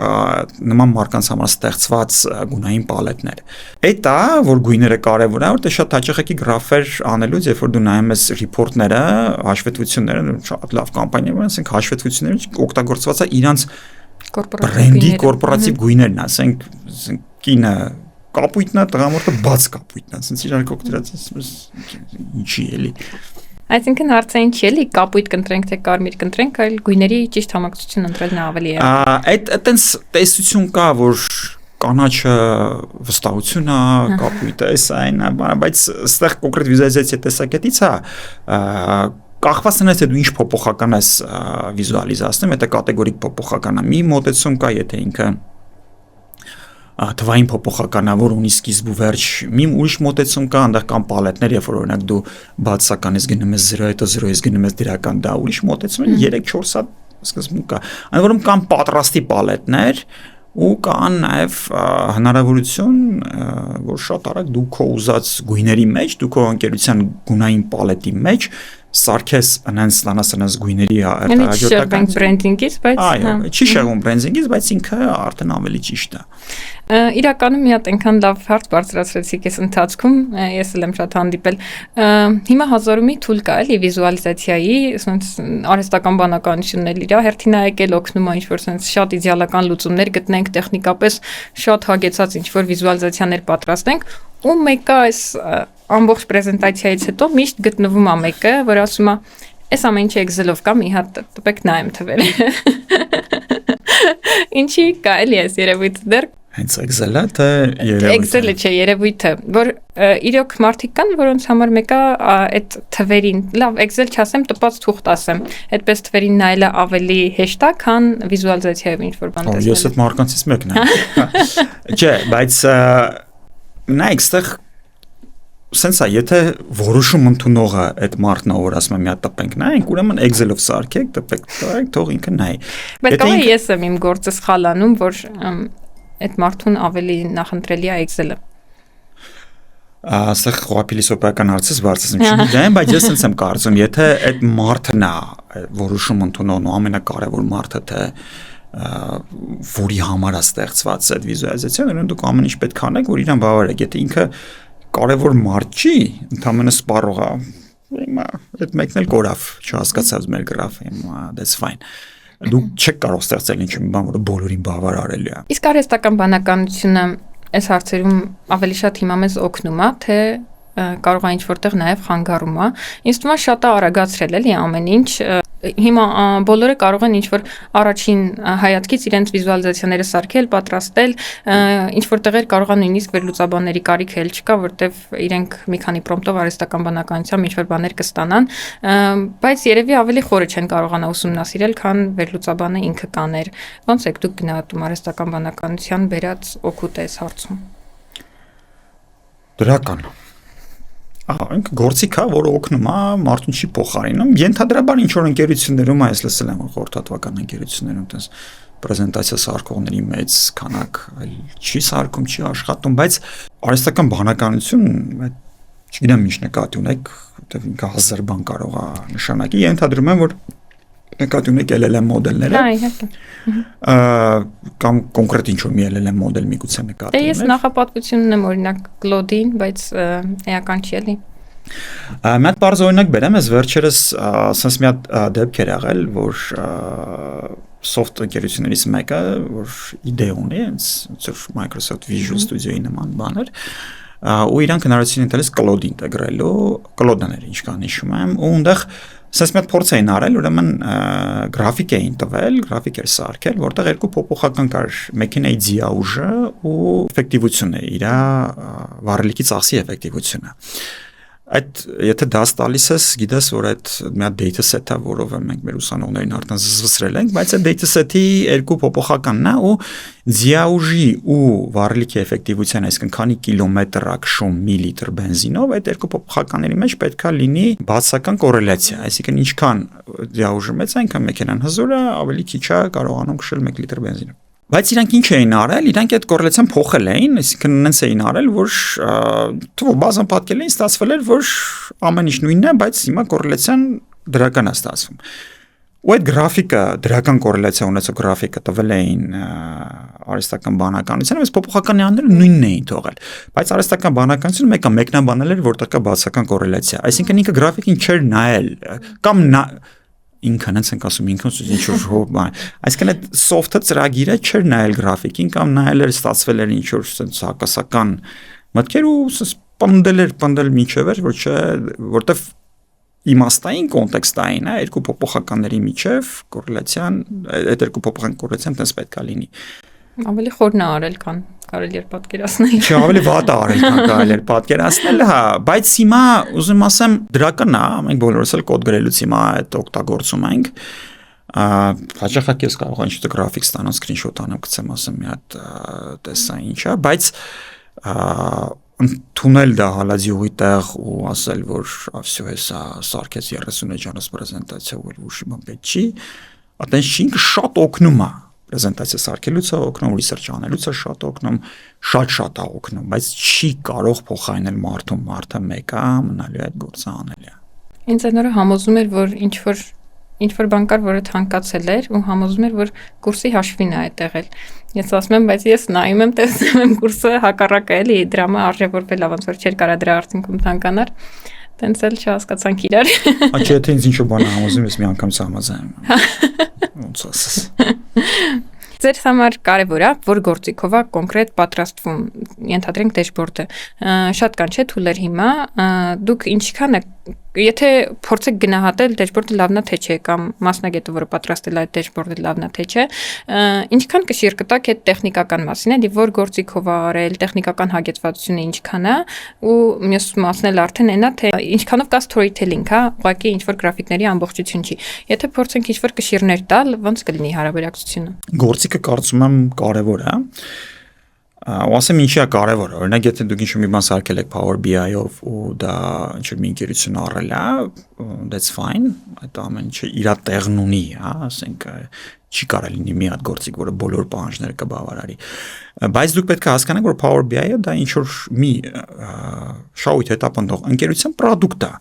նման մարդկանց համար ստեղծված գունային պալետներ։ Այդ է, որ գույները կարևոր է, որտեղ շատ հաճախակի գրաֆեր անելուց, երբ որ դու նայում ես ռիփորտները, հաշվետվությունները, շատ լավ կամպանիաներ, ասենք հաշվետվությունները օգտագործված է իրանց բրենդի կորպորատիվ գույներն, ասենք կինը կապույտն է, տղամարդը բաց կապույտն է, ասենք իրար կօգտագործած ինչի էլի։ Այսինքն հարցը ինչ էլի կապույտ կընտրենք թե կարմիր կընտրենք, այլ գույների ճիշտ համակցություն ընտրելն ավելի է։ Այտենց տեսություն կա, որ կանաչը վստահություն է, կապույտը էս այն, բայց այստեղ կոնկրետ վիզուալիզացիա տեսակետից է կախված նրանից թե դու ինչ փոփոխական ես վիզուալիզացնում, եթե կատեգորիկ փոփոխական է, մի մոտեցում կա, եթե ինքը թվային փոփոխական է, որ ունի սկիզբ ու վերջ, մի ուրիշ մոտեցում կա, այնտեղ կան պալետներ, երբ որ օրինակ դու բացականից գնում ես 0, հետո 0-ից գնում ես դրական, դա ուրիշ մոտեցում է 3-4 հատ սկզբում կա։ Այն որում կան պատրաստի պալետներ ու կան նաև հնարավորություն, որ շատ արագ դու քո ուզած գույների մեջ, դու քո ընկերության գունային պալետի մեջ սարքես անանց գույների հաջորդական բրենդինգից, բայց չի շեղում բրենդինգից, բայց ինքը արդեն ավելի ճիշտ է։ Իրականում մի հատ այնքան լավ հարց բարձրացրեցիք այս ընթացքում, ես էլ եմ շատ հանդիպել։ Հիմա հազարումի թուլ կա էլի վիզուալիզացիայի, ասենց արհեստական բանականությունն էլ իր հերթին է եկել օգնում է ինչ-որ sense շատ իդեալական լուծումներ գտնենք, տեխնիկապես շատ հագեցած ինչ-որ վիզուալիզացիաներ պատրաստենք, ու մեկը այս ամբողջ պրեզենտացիայից հետո միշտ գտնվում է մեկը, որ ասում է, այս ամեն ինչը Excel-ով կա, մի հատ տպեք նայեմ թվերը։ Ինչի կա էլի այս երևույթը դեռ հենց Excel-ը թե երևույթը։ Excel-ը չէ, երևույթը, որ իրոք մարդիկ կան, որոնց համար մեկը այդ թվերին, լավ, Excel չասեմ, տպած թուղթ ասեմ, այդպես թվերին նայելը ավելի հեշտ է, քան վիզուալիզացիայով ինչ-որ բան տեսնել։ Ես այդ մարդկանցից մեկն եմ։ Չէ, բայց նայեք, այստեղ սենց է, եթե որոշում ընդունողը այդ մարդն է, որ ասում է մի հատ տպենք նայենք, ուրեմն Excel-ով սարքեք, տպեք, թող ինքը նայի։ Բայց կարող է ես եմ իմ գործը սխալանում, որ այդ մարդուն ավելի նախընտրելի է Excel-ը։ Այստեղ խոհապիլիսոպայական հարցից բարձրացնում չգիտեմ, բայց ես սենց եմ կարծում, եթե այդ մարդն է որոշում ընդունողն ու ամենակարևոր մարդը թե որի համար է ստեղծված այդ վիզուալիզացիան, ուրեմն դուք ամեն ինչ պետք է անեք, որ իրան բավարարեք, եթե ինքը կարևոր մարդ չի, ընդհանրապես սպառող է, հիմա այդ մեկն էլ կորավ, չհասկացավ մեր գրաֆը, that's fine։ Դուք չեք կարող ստեղծել ինչ-որ բան, որը բոլորին բավարարելու է։ Իսկ արհեստական բանականությունը այս հարցերում ավելի շատ հիմա մեզ օգնում է, թե կարող է ինչ-որտեղ նաև խանգարում է։ Ինձ թվում է շատ է արագացրել էլի ամեն ինչ։ Հիմա բոլորը կարող են ինչ-որ առաջին հայացքից իրենց վիզուալիզացիաները սարքել, պատրաստել, ինչ-որ տեղեր կարող է նույնիսկ վերլուծաբանների կարիք էլ չկա, որտեվ իրենք մի քանի պրոմպտով արհեստական բանականությամբ ինչ-որ բաներ կստանան, բայց երևի ավելի խորը չեն կարողանա ուսումնասիրել, քան վերլուծաբանը ինքը կաներ։ Ոնց եք դուք գնահատում արհեստական բանականության բերած օգուտը այս հարցում։ Դրական։ Ինքը գործիք է, որը օգնում է, մարդուն չի փոխարինում։ Ենթադրաբար ինչ որ ընկերություններում այս լսել եմ խորհրդատվական ընկերություններում տես պրեզենտացիա սարքողների մեծ քանակ այլ չի սարքում, չի աշխատում, բայց արհեստական բանականություն, չգիտեմ ինչ նկատի ունեք, որտեղ ինքը հազար բան կարող է նշանակի, ենթադրում եմ, որ նկատի ունեք LLM մոդելները։ Հա, իհարկե։ Կամ կոնկրետ ինչ-որ մի LLM մոդել միգուցե նկատի ունեք։ Ես նախապատվություն ունեմ օրինակ Claude-ին, բայց էական չի էլի։ Մի հատ բարձ օրինակ բերեմ, ես վերջերս ասես մի հատ դեպք էր եղել, որ soft ընկերություններից մեկը, որ իդեա ունի, հենց Microsoft Visual Studio-ի նման բաներ, ու իրանք հնարավորություն տալիս Claude ինտեգրելու, Claude-ն էր ինչ կան հիշում եմ, ու այնտեղ ասես մի հատ փորձ էին արել, ուրեմն գրաֆիկ էին տվել, գրաֆիկ էր սարքել, որտեղ երկու փոփոխական կար, մեկին էի ձիաուժը ու էֆեկտիվությունը, իր վառելիքի ծախսի էֆեկտիվությունը։ Այդ եթե դաս տալիս ես, գիտես, որ այդ մի հատ data set-ը, որով մենք մեր ուսանողներին արդեն զսվսրել ենք, բայց այդ data set-ի երկու փոփոխականն է ու ձիաուժի ու վառելիքի էֆեկտիվության, այսինքն քանի կիլոմետր ակշում միլիտր բենզինով, այդ երկու փոփոխականների մեջ պետք է լինի բացասական կորելացիա, այսինքն ինչքան ձիաուժը մեծ է, այնքան մեքենան հզոր է, ավելի քիչ է կարողանում քշել 1 լիտր բենզինով։ Բայց իրանք ինչ էին արել, իրանք այդ կորելացիան փոխել էին, այսինքն նենց էին արել, որ թվով բազան պատկել էին, ստացվել էր, որ ամեն ինչ նույնն է, բայց հիմա կորելացիան դրական է ստացվում։ Ու այդ գրաֆիկը, դրական կորելացիա ունեցող գրաֆիկը տվել էին արհեստական բանականությանը, բայց փոփոխական անները նույնն էին թողել։ Բայց արհեստական բանականությունը մեկը մեկնաբանել էր, որտեղ կա բացական կորելացիա։ Այսինքն ինքը գրաֆիկին չէր նայել, կամ ինքն հենց ենք ասում ինքն ինչ որ բան, այսինքն այդ soft-ը ծրագիրը չէր նայել գրաֆիկին կամ նայել էր ստացվել էր ինչ որ sense հակասական մտքեր ու պնդել միջև էր, որ չէ, որտեվ իմաստային կոնտեքստային է երկու փոփոխականների միջև կորելացիան, այդ երկու փոփոխական կորելացիան տես պետք է լինի։ Ավելի խորն է արել, քան կարելի էր պատկերացնել։ Չէ, ավելի վատ է արել, քան կարելի էր պատկերացնել, հա, բայց հիմա ուզում ասեմ դրական է, մենք բոլորս էլ կոդ գրելուց հիմա այդ օգտագործում ենք։ Հաճախակ ես կարող եմ ինչ-որ գրաֆիկ ստանալ, screenshot անեմ, գցեմ, ասեմ մի հատ տեսա ինչ է, բայց ընդունել դա հալածյուղի տեղ ու ասել, որ всё հեսա սարքեց 30 էջանոց պրեզենտացիա, որ ուշի բան պետք չի, այտենց շինքը շատ օգնում է պրեզենտացիա սարքելուց է օգնում, research անելուց է շատ օգնում, շատ է օգնում, բայց չի կարող փոխարինել մարդը մեկը մնալու այդ գործը անել է։ Ինձ այնօրը համոզում էր, որ ինչ որ բան կար, որը թանկացել էր ու համոզում էր, որ կուրսի հաշվին է այդտեղ էլ։ Ես ասում եմ, բայց ես նայում եմ, տեսնում եմ կուրսը հակառակը էլի դրամը արժևորվել ավ ոնց որ չէր կարա դրա արդյունքում թանկանար։ Տենց էլ չհասկացանք իրար։ Աչի եթե ինձ ինչ-որ բան համոզում ես մի անգամ համաձայն եմ։ Ոնց ասես։ Ձեր համար կարևոր է, որ գործիքով է կոնկրետ պատրաստվում, ենթադրենք դեշբորդը։ Շատ կան չէ թուլեր հիմա, դուք ինչքան եթե փորձեք գնահատել դեշբորդը լավն է թե չէ կամ մասնագետը, որը պատրաստել է այդ դեշբորդը լավն է թե չէ, ինչքան կշիռ կտակ այդ տեխնիկական մասին, էլի որ գործիքով է արել, տեխնիկական հագեցվածությունը ինչքան է, ու մյուս մասն էլ արդեն այնա թե ինչքանով կա storytelling, հա, ուղղակի ինչ որ գրաֆիկների ամբողջություն չի։ Եթե փորձենք ինչ որ կշիռներ տալ, ոնց կլինի հարաբերակցությունը։ Գործիքը կարծում եմ կարևոր է։ Ու ասեմ ինչի է կարևոր, օրինակ եթե դուք ինչ-որ մի բան սարքել եք Power BI-ով ու դա ինչ-որ մի ընկերություն առել է, that's fine, այդ ամեն ինչը իր տեղն ունի, հա, ասենք չի կարելի լինի մի հատ գործիք, որը բոլոր պահանջները կբավարարի։ Բայց դուք պետք է հասկանաք, որ Power BI-ը դա ինչ-որ մի շահույթ հետապնդող ընկերության product է,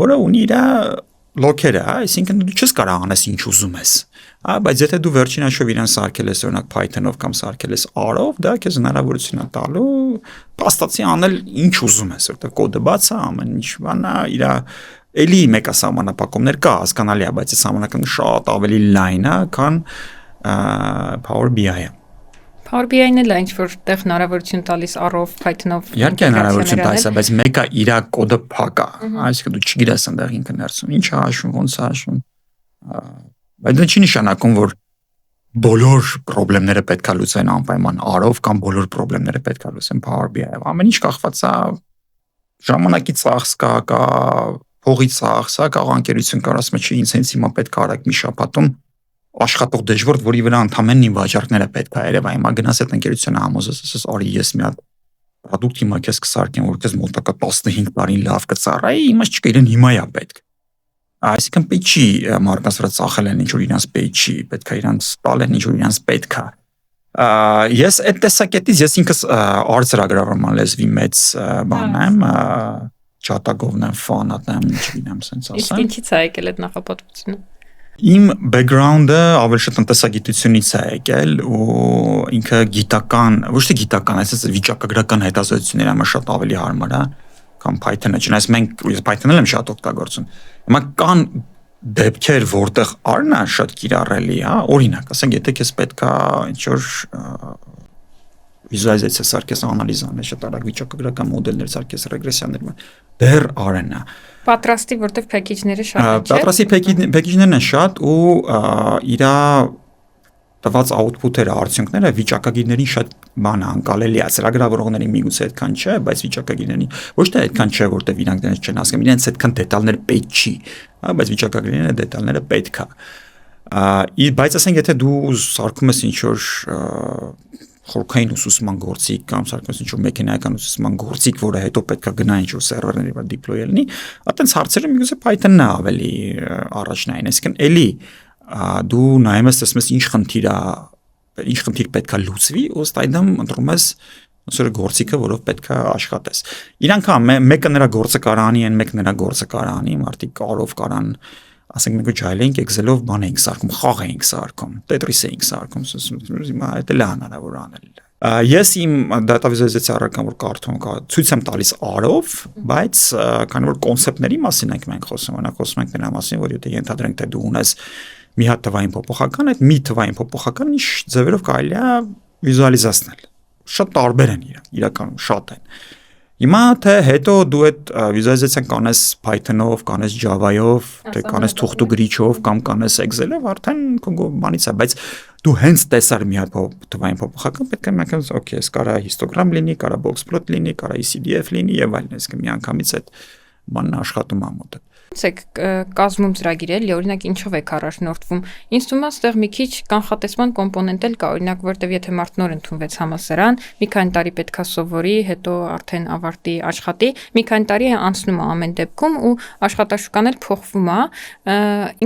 որը ունի իր լոքերը, այսինքն դու չես կարող անես ինչ ուզում ես, հա, բայց եթե դու վերջին հաշվով իրեն սարքել ես օրինակ Python-ով կամ սարքել ես R-ով, դա քեզ հնարավորություն է տալու փաստացի անել ինչ ուզում ես, որտեղ կոդը բաց է, ամեն ինչ բան է, իր էլի մեկը սահմանափակումներ կա, հասկանալի է, բայց այս սահմանակը շատ ավելի լայն է, քան Power BI-ը։ Power BI-ն էլ է ինչ որ տեղ հնարավորություն տալիս R-ով, Python-ով։ Իհարկե հնարավորություն տալիս է, բայց մեկը իր կոդը փակ է, այսինքն դու չգիտես այնտեղ ինքը ներսում ինչ է հաշվում, ոնց է հաշվում։ Բայց դա չի նշանակում, որ բոլոր խնդիրները պետք է լուծեն անպայման R-ով կամ բոլոր խնդիրները պետք է լուծեն Power BI-ով։ Ամեն ինչ կախված է ժամանակի ծախս կա, փողի ծախս, կարող անկերություն կար ասում չի ինձ հենց հիմա պետք է արեք մի շաբաթում աշխատող դեշբորդ, որի վրա ընդամենն իմ վաճառքները պետք է երևա, հիմա գնաս այդ ընկերությունը համոզես, ասես արի ես մի հատ product հիմա քեզ կսարքեմ, որ քեզ մոտակա 15 տարին լավ կծառայի, իմաց չկա իրեն հիմա է պետք։ Այսինքն պետք չի մարկանց վրա ծախել են ինչ որ իրանց պետք չի, պետք է իրանց տալ են ինչ որ իրանց պետք է։ Ես այդ տեսակետից ես ինքս արձրագրավորման լեզվի մեծ բան եմ, ճատագովն եմ, ֆանատ եմ, ինչ գիտեմ, sense ասեմ։ Իսկ ինչի՞ց է եկել այդ նախապատվությունը։ Իմ background-ը ավելի շատ տնտեսագիտությունից է եկել ու ինքը գիտական, ոչ թե գիտական, այսինքն վիճակագրական հետազոտությունները մը շատ ավելի հարմար է, կամ Python-ը, չնայած մենք Python-ը եմ շատ օգտագործում։ Հիմա կան դեպքեր, որտեղ R-ն է շատ կիրառելի, հա, օրինակ, ասենք, եթե քեզ պետքա ինչ-որ վիզուալիզացիա սարքես, անալիզ անես, շատ արագ վիճակագրական մոդելներ սարքես, ռեգրեսիաներ, դեռ R-ն է։ Պատրաստի, որտեղ package-ները շատ են, չէ՞։ Պատրաստի package-ներն են շատ ու իրա տված output-երը, արդյունքները վիճակագիրներին շատ բան անկալելի է, ծրագրավորողների միգուցե այդքան չէ, բայց վիճակագիրներին ոչ թե այդքան չէ, որտեղ իրանք դրանց չեն հասկանում, իրենց այդքան դետալներ պետք չի, հա, բայց վիճակագրերին դետալները պետք է։ Բայց ասենք եթե դու սարքում ես ինչ-որ խորքային ուսուցման գործիք կամ սարքում ես ինչ-որ մեքենայական ուսուցման գործիք, որը հետո պետք է գնա ինչ-որ սերվերների վրա դիպլոյ լինի, այդտենց հարցերը միգուցե Python-ն է ավելի առաջնային, այսինքն էլի դու նայում ես տեսնում ես ինչ խնդիր պետք է լուծվի ու ըստ այդմ ընտրում ես ոնց գործիքը, որով պետք է աշխատես։ Իրանք մեկը նրա գործը կարանի են, մեկը նրա գործը կարանի, մարդիկ կարով կարան, ասենք մենք ջայլ էինք Excel-ով բան էինք սարքում, խաղ էինք սարքում, Tetris էինք սարքում, հիմա դա էլ է հնարավոր անել։ Ես իմ data visualization առարկան որ կարդում ցույց եմ տալիս R-ով, բայց քանի որ կոնցեպտների մասին ենք խոսում, օրինակ խոսում ենք նրա մասին, որ եթե ենթադրենք թե դու ունես մի հատ թվային փոփոխական, այդ մի թվային փոփոխական ինչ ձևերով կարելի է վիզուալիզացնել։ Շատ տարբեր են իրականում, շատ են։ Հիմա թե հետո դու այդ վիզուալիզացիան կանես Python-ով, կանես Java-ով, թե կանես թուղթուգրիչով կամ կանես Excel-ով, արդեն քո բանից է, բայց դու հենց տեսար մի հատ թվային փոփոխական, պետք է մեկը օքեյ, կարա histogram լինի, կարա box plot լինի, կարա ECDF լինի եւ այլն, այսինքն մի անգամից այդ բանն աշխատում է մոտ։ Եք կազմում ծրագիրել, օրինակ ինչով եք առաջնորդվում։ Ինձ թվում է, այստեղ մի քիչ կանխատեսման կոմպոնենտ էլ կա, օրինակ, որտեվ եթե մարդ նոր ընդունվեց համալսարան, մի քանի տարի պետքա սովորի, հետո արդեն ավարտի աշխատի, մի քանի տարի անցնում է ամեն դեպքում ու աշխատաշուկան էլ փոխվում է,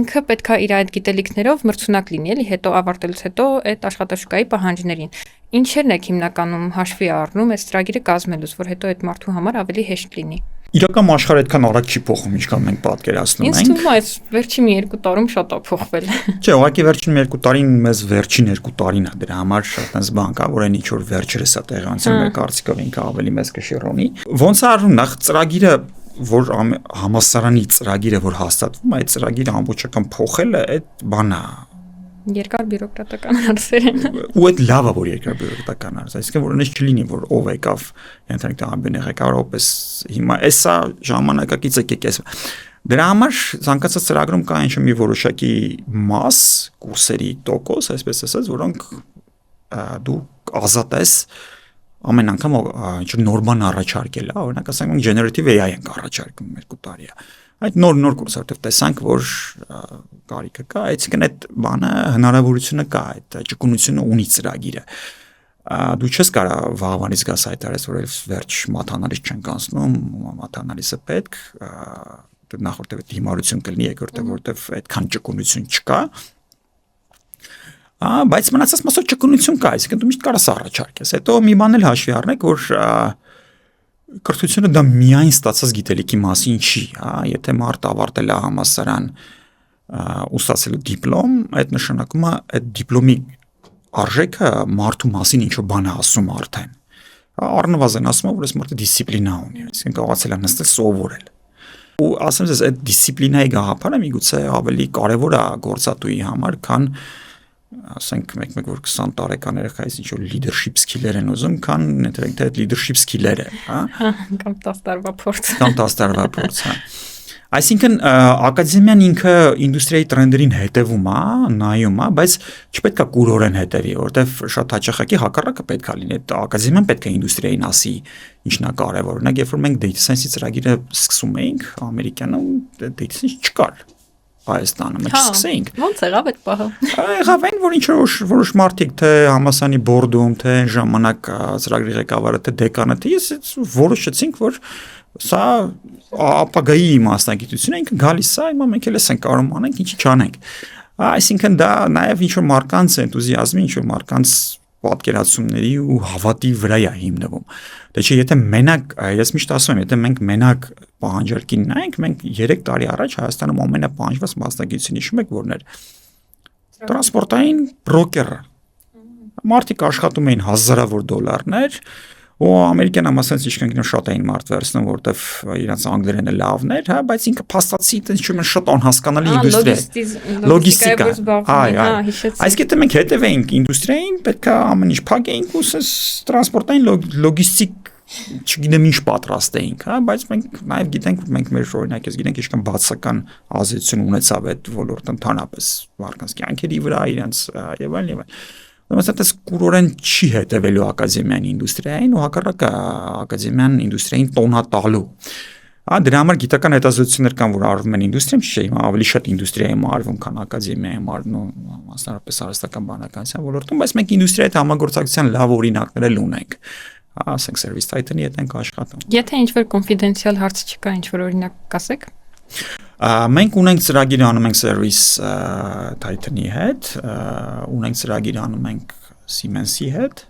ինքը պետքա իր այդ գիտելիքներով մրցունակ լինի, էլի, հետո ավարտելուց հետո այդ աշխատաշուկայի պահանջներին։ Ինչերն եք հիմնականում հաշվի առնում այս ծրագիրը կազմելուց, որ հետո այդ մարդու համար ավելի հեշտ լինի։ Իրական աշխարհը այդքան արագ չի փոխում, ինչքան մենք պատկերացնում ենք։ Ինձ թվում է, այս վերջին 2 տարում շատ է փոխվել։ Չէ, ուղղակի վերջին 2 տարին մեզ վերջին 2 տարին է դրա համար շատ այնպես բան կա, որ այն ինչ որ վերջերս է տեղանցել մեր կարծիքով ինքը ավելի մեծ կշիռոնի։ Ոնց է արվում նախ ծրագիրը, որ համալսարանի ծրագիրը որ հաստատվում, այդ ծրագիրը ամբողջական փոխելը այդ բանա Երկար բյուրոկրատական հարցեր են։ Ու այդ լավը որ երկար բյուրոկրատական հարց, այսինքն որ այնպես չլինի որ ով եկավ, ենթադրենք թե ամբողջ եկավ, որպես հիմա էսա ժամանակակից եկես։ Դրա համար ցանկացած ծրագրում կա ինչ-որ մի որոշակի մաս, կուրսերի տոկոս, այսպես ասած, որոնք դու ազատ ես ամեն անգամ ինչ-որ նոր բան առաջարկել, օրինակ ասենք մենք generative AI ենք առաջարկում 2 տարի է։ Այդ նոր կուրս որտեղ տեսանք որ կարիքը կա, այսինքն այդ բանը հնարավորությունը կա, այդ ճկունությունը ունի ծրագիրը։ Դու չես կարող վաղվանից գաս հայտարարես որ վերջ մաթանալիզ չենք անցնում, մաթանալիզը պետք, նախորդը հիմարություն կլինի, երկրորդը որտեղ այդքան ճկունություն չկա։ Բայց մնացած մասով ճկունություն կա, այսինքն դու միշտ կարաս առաջարկես։ Հետո մի բան էլ հաշվի առնեք, որ կրթությունը դա միայն ստացած գիտելիքի մասին չի, հա, եթե մարդ ավարտել է համալսարան ու ստացել է դիպլոմ, այդ նշանակում է այդ դիպլոմի արժեքը մարդու մասին ինչ-որ բան է ասում արդեն։ Առնվազն ասում է, որ այս մարդը դիսցիպլինա ունի, այսինքն կարողացել է նստել սովորել։ Ու ասեմ ես, այդ դիսցիպլինայի գաղափարը միգուցե ավելի կարևոր է գործատուի համար, քան ասենք մեկ որ 20 տարեկան երեխայից ինչ որ leadership skill-եր են ուզում, քան ներենք թե այդ leadership skill-երը, հա, կամ 10 տարվա փորձ։ Կամ 10 տարվա փորձ, հա։ Այսինքն ակադեմիան ինքը ինդուստրիայի տրենդերին հետևում է, նայում է, բայց չպետք է կուրորեն հետևի, որովհետև շատ հաճախակի հակառակը պետք է լինի, այդ ակադեմիան պետք է ինդուստրիային ասի ինչն է կարևոր։ Օրինակ, երբ որ մենք data science-ի ծրագիրը սկսում էինք Ամերիկանում, data science չկար։ Հայաստանը մենք սկսեինք։ Ոնց եղավ այդ պահը։ Եղավ այն, որ որոշ մարդիկ թե համասանի բորդում, թե ժամանակ ծրագրի ղեկավարը, թե դեկանը, թե ես որոշեցինք, որ Սա ապագայի մասնագիտություն է, ինքը գալիս է, հիմա մենք էլ ենք կարող անենք, ինչի չանենք։ Այսինքն դա նաև ինչ որ մարկանց էնտուզիազմի, ինչ որ մարկանց պատկերացումների ու հավատի վրա է հիմնվում։ Դե չէ, եթե մենակ, ես միշտ ասում եմ, եթե մենք մենակ պահանջարկին նայենք, մենք 3 տարի առաջ Հայաստանում ամենապահանջված մասնագիտությունը հիշում եք որն էր։ Տրանսպորտային բրոկերը։ Մարդիկ աշխատում էին հազարավոր դոլարներ, ու ամերիկյան համասարից ինչքան շատ էին մարդ վերցնում, որտեվ իրենց անգլերենը լավն էր, հա, բայց ինքը փաստացի այդպես շատ անհասկանալի ինդուստրիա։ Լոգիստիկա։ Այս կետը մենք հետևեինք ինդուստրիային, պետք է ամեն ինչ փակեինք ու տրանսպորտային լոգիստիկ չգիտեմ ինչ պատրաստ էինք, հա, բայց մենք նաև գիտենք, մենք մեր օրինակ ես գիտենք ինչքան բացական ազդեցություն ունեցավ այդ ոլորտը ընդհանրապես մարդկանց կյանքերի վրա, իրենց եւ այլն։ Ուրեմն կուրորեն չի հետևելու ակադեմիան ինդուստրիային ու հակառակը ակադեմիան ինդուստրիային տոնատալու։ Դրա համար գիտական հետազոտություններ կան, որ արվում են ինդուստրիայում, չէ, հիմա ավելի շատ ինդուստրիայում արվում, քան ակադեմիայում արվում, մասնավորապես արհեստական բանականության ոլորտում, բայց մենք ինդուստրիայի հետ համագործակցության լավ օրինակներ էլ ունենք։ Ասենք Service Titan-ի հետ ենք աշխատում։ Եթե ինչ-որ կոնֆիդենցիալ հարց չկա, ինչ-որ օրինակ կասեք։ Մենք ունենք ծրագիր անում ենք Service Titan-ի հետ, ունենք ծրագիր անում ենք Siemens-ի հետ,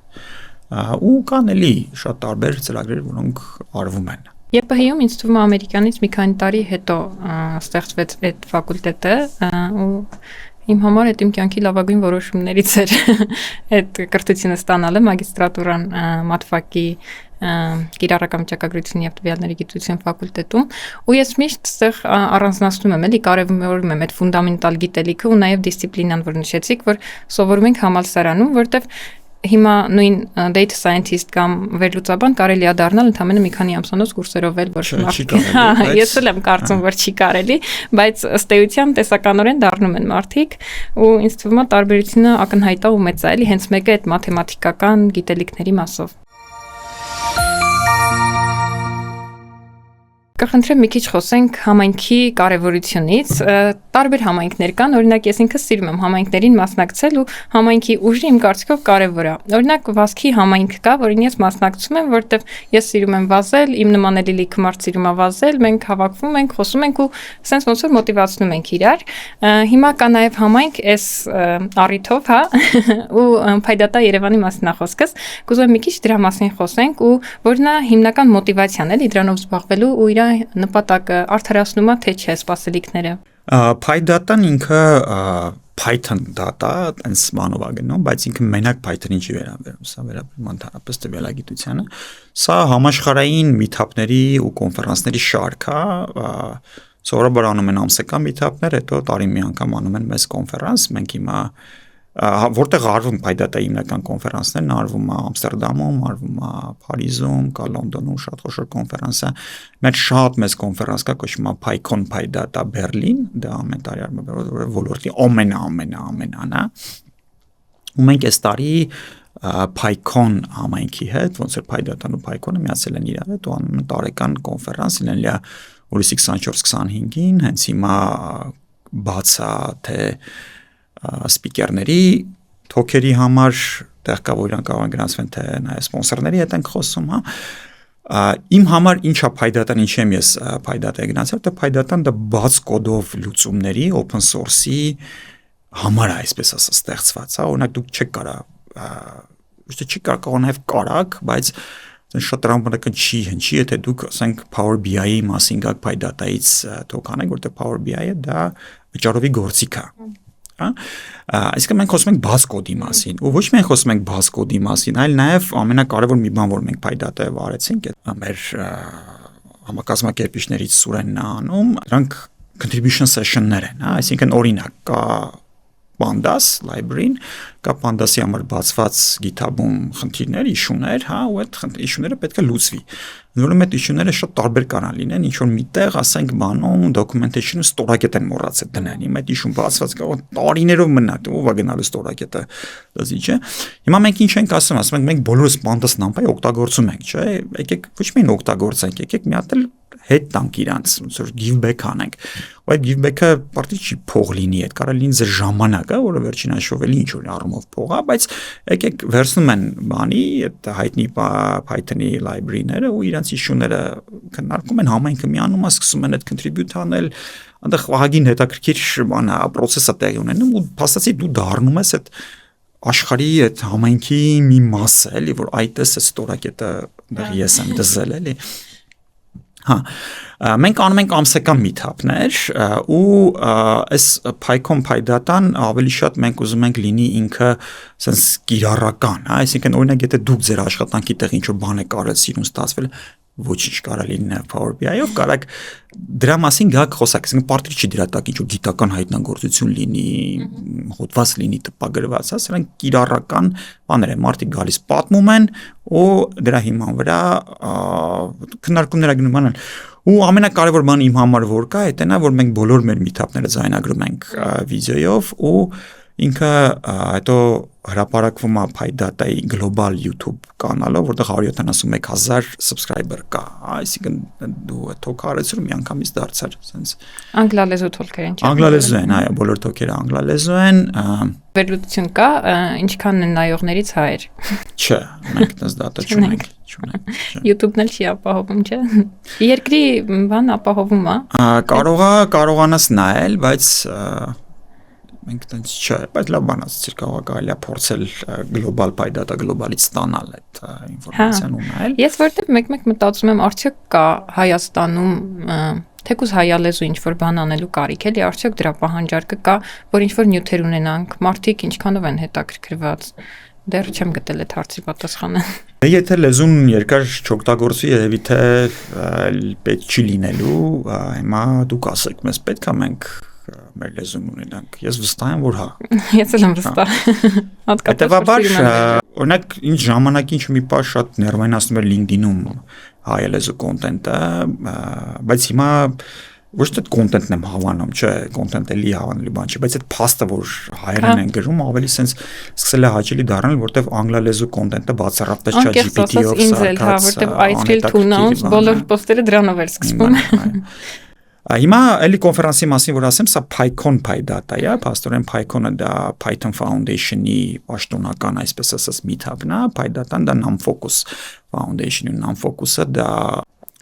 ու կան էլի շատ տարբեր ծրագրեր, որոնք արվում են։ ԵՊՀ-ում ինձ թվում է ամերիկյանից մի քանի տարի հետո ստեղծվեց այդ ֆակուլտետը, ու իմ համար այդ իմ կյանքի լավագույն որոշումներից էր այդ կրթությունը ստանալը մագիստրատուրան մաթֆակի Կիրառական վիճակագրություն եւ տվյալների գիտության ֆակուլտետում, ու ես միշտ այդտեղ առանձնացնում եմ, էլի կարևորում եմ այդ ֆունդամենտալ գիտելիքը ու նաեւ դիսցիպլինան, որ նշեցիք, որ սովորում ենք համալսարանում, որտեվ հիմա նույն data scientist կամ վերլուծաբան կարելի է դառնալ ընդամենը մի քանի ամսոնոց կուրսերով էլ, որ ես էլ եմ կարծում, որ չի կարելի, բայց ըստ էության տեսականորեն դառնում են մարդիկ, ու ինձ թվում է տարբերությունը ակնհայտ է ու մեծ է, էլի հենց մեկը այդ մաթեմատիկական գիտելիքների մասով։ Կխնդրեմ մի քիչ խոսենք համայնքի կարևորությունից, տարբեր համայնքներ կան, օրինակ ես ինքս սիրում եմ համայնքներին մասնակցել ու համայնքի ուժը իմ կարծիքով կարևոր է։ Օրինակ Վազքի համայնք կա, որին ես մասնակցում եմ, որտեղ ես սիրում եմ վազել, իմ նման էլի լիքը մարդ սիրում է վազել, մենք հավաքվում ենք, խոսում ենք ու սենց ոնց որ մոտիվացնում ենք իրար։ Հիմա կա նաև համայնք այս առիթով, հա, ու Փայդատա Երևանի մասին է խոսքս, կուզում եմ մի քիչ դրա մասին խոսենք ու որն է հիմնական մոտիվացիան էլի դրանով զբաղվելու ու իր նպատակը արդարացնում է թե չէ սպասելիքները։ Python ինքը Python data այնս մանով է գնում, բայց ինքը մենակ Python-ին չի վերաբերում, սա վերաբերում է ընդհանրապես տվյալագիտությանը։ Սա համաշխարհային meetup-ների ու կոնֆերանսների շարք է, սովորաբար անում են ամսական meetup-ներ, հետո տարին մի անգամ անում են մեծ կոնֆերանս, մենք հիմա որտեղ արվում Python-ի հիմնական կոնֆերանսներն արվում է Ամստերդամում, արվում է Փարիզում, կա Լոնդոնում շատ խոշոր կոնֆերանս է։ Մեր շատ մեծ կոնֆերանս կա, կոչվում է PyCon Python Berlin, դա ամեն տարի արվում է ոլորտի ամենան է։ Ու մենք այս տարի PyCon համայնքի հետ, ոնց որ Python ու PyCon-ը միացել են իրար հետ ու անում են տարեկան կոնֆերանս, լինել է հուլիսի 24-25-ին, հենց հիմա բաց է թե սպիկերների թոքերի համար տեղ կա որ իրանք կարող են գրանցվեն թե նաև սպոնսորների հետ ենք խոսում, հա։ Իմ համար ինչա Python-ն, ինչի եմ ես Python-ը գնացել, թե Python-ն դա բաց կոդով լուծումների open source-ի համար է, այսպես ասած, ստեղծված, հա, օրինակ դուք չեք կարող նաև կարակ, բայց շատ տրամաբանական չի հնչի, եթե դուք ասենք Power BI-ի մասին գաք Python-ից թոք անեք, որտեղ Power BI-ը դա վճարովի գործիք է։ Այսինքն մենք խոսում ենք բազ կոդի մասին, ու ոչ միայն խոսում ենք բազ կոդի մասին, այլ նաև ամենակարևոր մի բան, որ մենք Python-ը վարեցինք, մեր համակազմակերպիչներից Սուրենն է անում, դրանք contribution session-ներ են, հա, այսինքն օրինակ կա Pandas library-ին, կա Pandas-ի համար բացված GitHub-ում խնդիրներ, issue-ներ, հա, ու այդ issue-ները պետք է լուծվի։ Նորմալ այդ issue-ները շատ տարբեր կարող լինեն, ինչ որ միտեղ, ասենք, բանում documentation-ը ստորակետ են մոռացել դնել։ Հիմա այդ issue-ը բացված կարող տարիներով մնա, ով է գնալու ստորակետը, դասի չէ։ Հիմա մենք ինչ ենք ասում ենք մենք բոլորս Pandas NumPy օգտագործում ենք, չէ։ Եկեք ոչ միայն օգտագործենք, եկեք մի հատ էլ հետ տանք իրանց, ոնց որ give back անենք։ Ու այդ give back-ը պարտի չի փող լինի, այդ կարող լինի ձեր ժամանակը, որը վերջին հաշվով էլի ինչ որ առում առումով փողա, բայց եկեք վերցնում են բանի այդ հայտնի Python-ի library-ները ու իրենց իշուները քննարկում են, համայնքը միանում է, սկսում են այդ contribute անել, այնտեղ ահագին հետաքրքիր բանա process-ը տեղի ունենում ու փաստացի դու դառնում ես այդ աշխարհի այդ համայնքի մի մասը, էլի, որ այդպես է ստորակետը այնտեղ ես եմ դզել, էլի։ Հա, մենք անում ենք ամսական meetup-ներ ու այս PyCon PyData-ն ավելի շատ մենք ուզում ենք լինի ինքը sense կիրառական, հա, այսինքն օրինակ եթե դուք ձեր աշխատանքի տեղ ինչ-որ բան եք արել, սիրուն ստացվել, ոչինչ կարա լինի Power BI-ով, կարաք դրա մասին գաք խոսակ, այսինքն պարտադիր չի դրա տակ ինչ-որ գիտական հայտնագործություն լինի, հոդված լինի տպագրված, հա, սրանք կիրառական բաներ են, մարդիկ գալիս պատմում են ու դրա հիման վրա քննարկումներ գնում են ու ամենակարևոր բանը իմ համար որ կա, դա նա որ մենք բոլոր մեր meetup-ները ձայնագրում ենք վիդեոյով ու ինքը հետո հրապարակվում է PyData-ի global YouTube կանալով, որտեղ 171,000 subscriber կա, այսինքն դու թոք արեցու մի անգամից դարձար, sense անգլալեզու թոքեր են, չէ՞։ Անգլալեզու են, այո, բոլոր թոքերը անգլալեզու են։ Վերլուծություն կա, ինչքան են նայողներից հայեր։ Չէ, մենք դες data չունենք։ YouTube-ն էլ չի ապահովում, չէ՞։ Երկրի բան ապահովում է։ Կարողանաս նայել, բայց մենք տենց չէ, բայց լավ բան ասացիր, կարելի է փորձել global PyData global-ից ստանալ այդ ինֆորմացիան ու նայել։ Ես որտեղ մեկ-մեկ մտածում եմ, արդյոք կա Հայաստանում թեկուզ հայալեզու ինչ-որ բան անելու կարիք էլի, արդյոք դրա պահանջարկը կա, որ ինչ-որ նյութեր ունենանք, մարդիկ ինչքանով են հետաքրքրված։ Դեռ չեմ գտել այդ հարցի պատասխանը։ Եթե լեզուն երկար չօգտագործվի, երևի թե պետք չի լինելու, հիմա դուք ասեք, մեզ պետք է մենք մեր լեզուն ունենանք։ Ես վստահ եմ, որ հա։ Ես էլ եմ վստահ։ Հետևաբար, օրինակ, ինչ ժամանակի ինչ մի բան շատ ներվայնացնում էր LinkedIn-ում հայալեզու կոնտենտը, բայց հիմա ոչ թե կոնտենտն եմ հավանում, չէ, կոնտենտը լի հավանելի բան չէ, բայց այդ փաստը, որ հայերեն են գրում, ավելի sense սկսել է հաճելի դառնալ, որտեվ անգլալեզու կոնտենտը բացառապես ChatGPT-ով սարքած, որտեվ ISQL tool-ից բոլոր post-երը դրանով էր սկսվում։ Հիմա էլի կոնֆերանսի մասին որ ասեմ, սա PyCon PyData է, փաստորեն PyCon-ը դա Python Foundation-ի պաշտոնական, այսպես ասած, meetup-ն է, PyData-ն դա NumFocus Foundation-ի, NumFocus-ը դա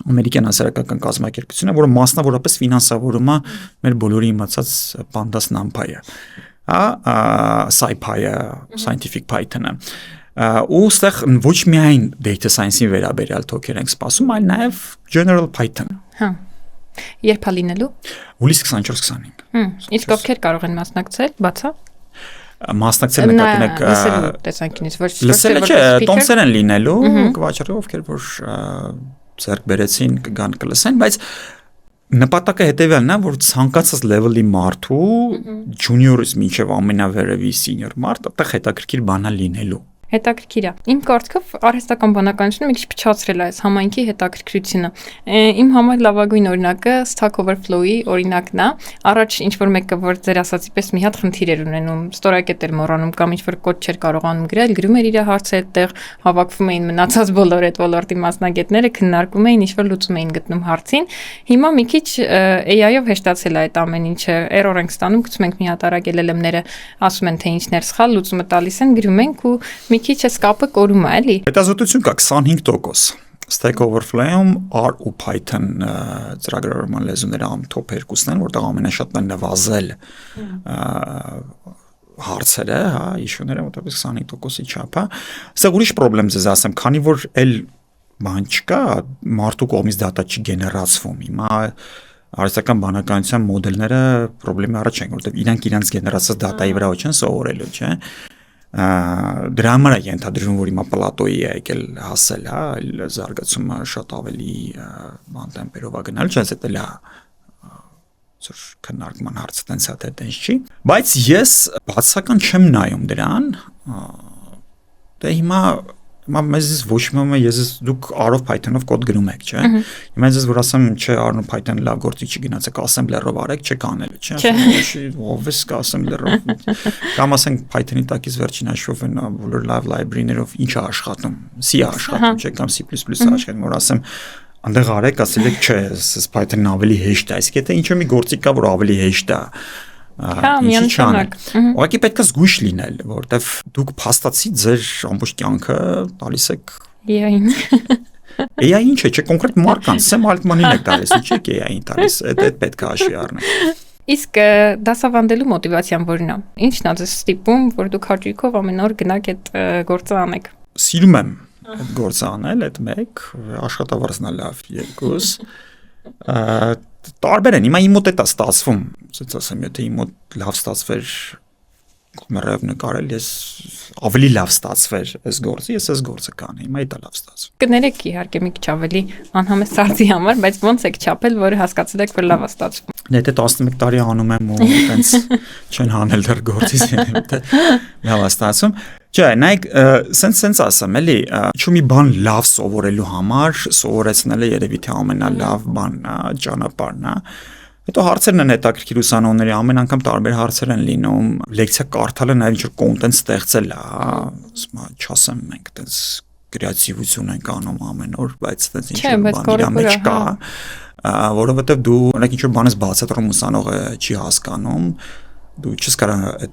ամերիկյան հասարակական կազմակերպություն է, որը մասնավորապես ֆինանսավորում է մեր բոլորի իմացած Pandas NumPy-ը, SciPy-ը, Scientific Python-ը։ Ու ստեղ ոչ միայն data science-ին վերաբերյալ թոքեր ենք սպասում, այլ նաև general Python։ Հա։ Երբ է լինելու։ Հուլիս 24-25։ Իսկ ովքեր կարող են մասնակցել, բացա։ Մասնակցել նկատինեք տեսանկյունից ոչ լսել չէ, տոմսեր են լինելու, կվաճառի ովքեր որ ձեռք բերեցին կգան կլսեն, բայց նպատակը հետևյալն է, որ ցանկացած level-ի մարդու junior-ից մինչև ամենավերևի senior մարդ, այդտեղ հետաքրքիր բան է լինելու։ Հետաքրքիր է։ Իմ կարծիքով արհեստական բանականությունը մի քիչ փչացրել է այս համայնքի հետաքրքրությունը։ Իմ համար լավագույն օրինակը Stack Overflow-ի օրինակն է։ Առաջ ինչ որ մեկը որ ձեր ասացի պես մի հատ խնդիր էր ունենում, ստորակետ էր մոռանում կամ ինչ որ կոդ չէր կարողանում գրել, գրում էր իր հարցը այդտեղ, հավաքվում էին մնացած բոլոր այդ ոլորտի մասնագետները, քննարկում էին, ինչ որ լուծում էին գտնում հարցին։ Հիմա մի քիչ AI-ով հեշտացել է այդ ամեն ինչը։ Error ենք ստանում, գցում ենք մի հատ արագ LLM-ները, ասում են թե ինչն էր սխալ, լուծումը տալիս են, գրում ենք ու մի քիչ է սկապը կորում է, էլի։ Հետազոտություն կա 25%։ Stack Overflow-ում R ու Python ծրագրավորման լեզուները top 2-ն են, որտեղ ամենաշատն են նվազել հարցերը, հա, իշուները մոտավորապես 25%-ի չափ է։ Սա ուրիշ խնդրեմ ձեզ ասեմ, քանի որ էլ բան չկա, մարդու կողմից data չի գեներացվում։ Հիմա արհեստական բանականության մոդելները խնդրի առաջ են, որտեղ իրանք իրենց գեներացած data-ի վրա ոչ են սովորելու, չէ։ Դրա համար է ենթադրվում, որ հիմա պլատոյի է եկել հասել, հա, զարգացումը շատ ավելի բան տեմպերով է գնալ, չես դա լա ծուր քննարկման հարցը տենց է թե տենց չի, բայց ես բացական չեմ նայում դրան, դե հիմա մեզ ոչ մոմը ես դուք R-ով Python-ով կոդ գրում եք, չէ։ Հիմա ես որ ասեմ, չէ, R-ով Python լավ գործի չգնացեք, assembler-ով արեք, չէ կանել, չէ։ Ով է assembler-ով։ Կամ ասենք Python-ի տակից վերջին հաշվով են բոլոր լավ library-ներով ինչ է աշխատում, C-ը աշխատում, չէ, կամ C++-ը աշխատում, որ ասեմ անդեղ արեք, ասել եք, չէ, Python-ն ավելի հեշտ է, իսկ եթե ինչ-որ մի գործիք կա, որ ավելի հեշտ է, միանշանակ։ Ուղղակի պետք է զգույշ լինել, որովհետև դուք փաստացի ձեր ամբողջ կյանքը տալիս եք AI-ին։ AI-ին չէ, կոնկրետ մարկանց, Սեմ Ալտմանին եք տալիս, չէ՞ AI-ին տալիս, այդ պետք է հաշվի առնել։ Իսկ դասավանդելու մոտիվացիան որն է։ Ինչն է ձեզ ստիպում, որ դուք հաճույքով ամեն օր գնաք այդ գործը անեք։ Սիրում եմ այդ գործը անել, այդ մեկ, աշխատավարձն է լավ, երկուս։ Տարբեր են, հիմա իմ մոտ է ստացվում, ասած ասեմ, եթե իմ մոտ լավ ստացվեր մերև նկարել, ես ավելի լավ ստացվեր այս գործը, ես այս գործը կանեի, հիմա դա լավ ստացվում։ Կներեք իհարկե մի քիչ ավելի անհամեստ արծի համար, բայց ոնց եք չափել, որ հասկացել եք, որ լավ է ստացվում։ Եթե 11 տարի անում եմ ու այտենց չեն հանել դեռ գործից, լավ է ստացվում։ Չէ, նայեք, սենց ասեմ, էլի, ինչ մի բան լավ սովորելու համար սովորեցնելը երևի թե ամենալավ բանն է, ճանապարհն է։ Հետո հարցերն են հետաքրքիր ուսանողների, ամեն անգամ տարբեր հարցեր են լինում, լեկցիա կարդալը նաև ինչ-որ կոնտենտ ստեղծել է, ասում եմ, չասեմ մենք այդպես կրեատիվություն ենք անում ամեն օր, բայց այդպես ինչ-որ բան իր մեջ կա, որովհետև դու օրինակ ինչ-որ բան ես բացատրում ուսանողը չի հասկանում, դու չես կարող այդ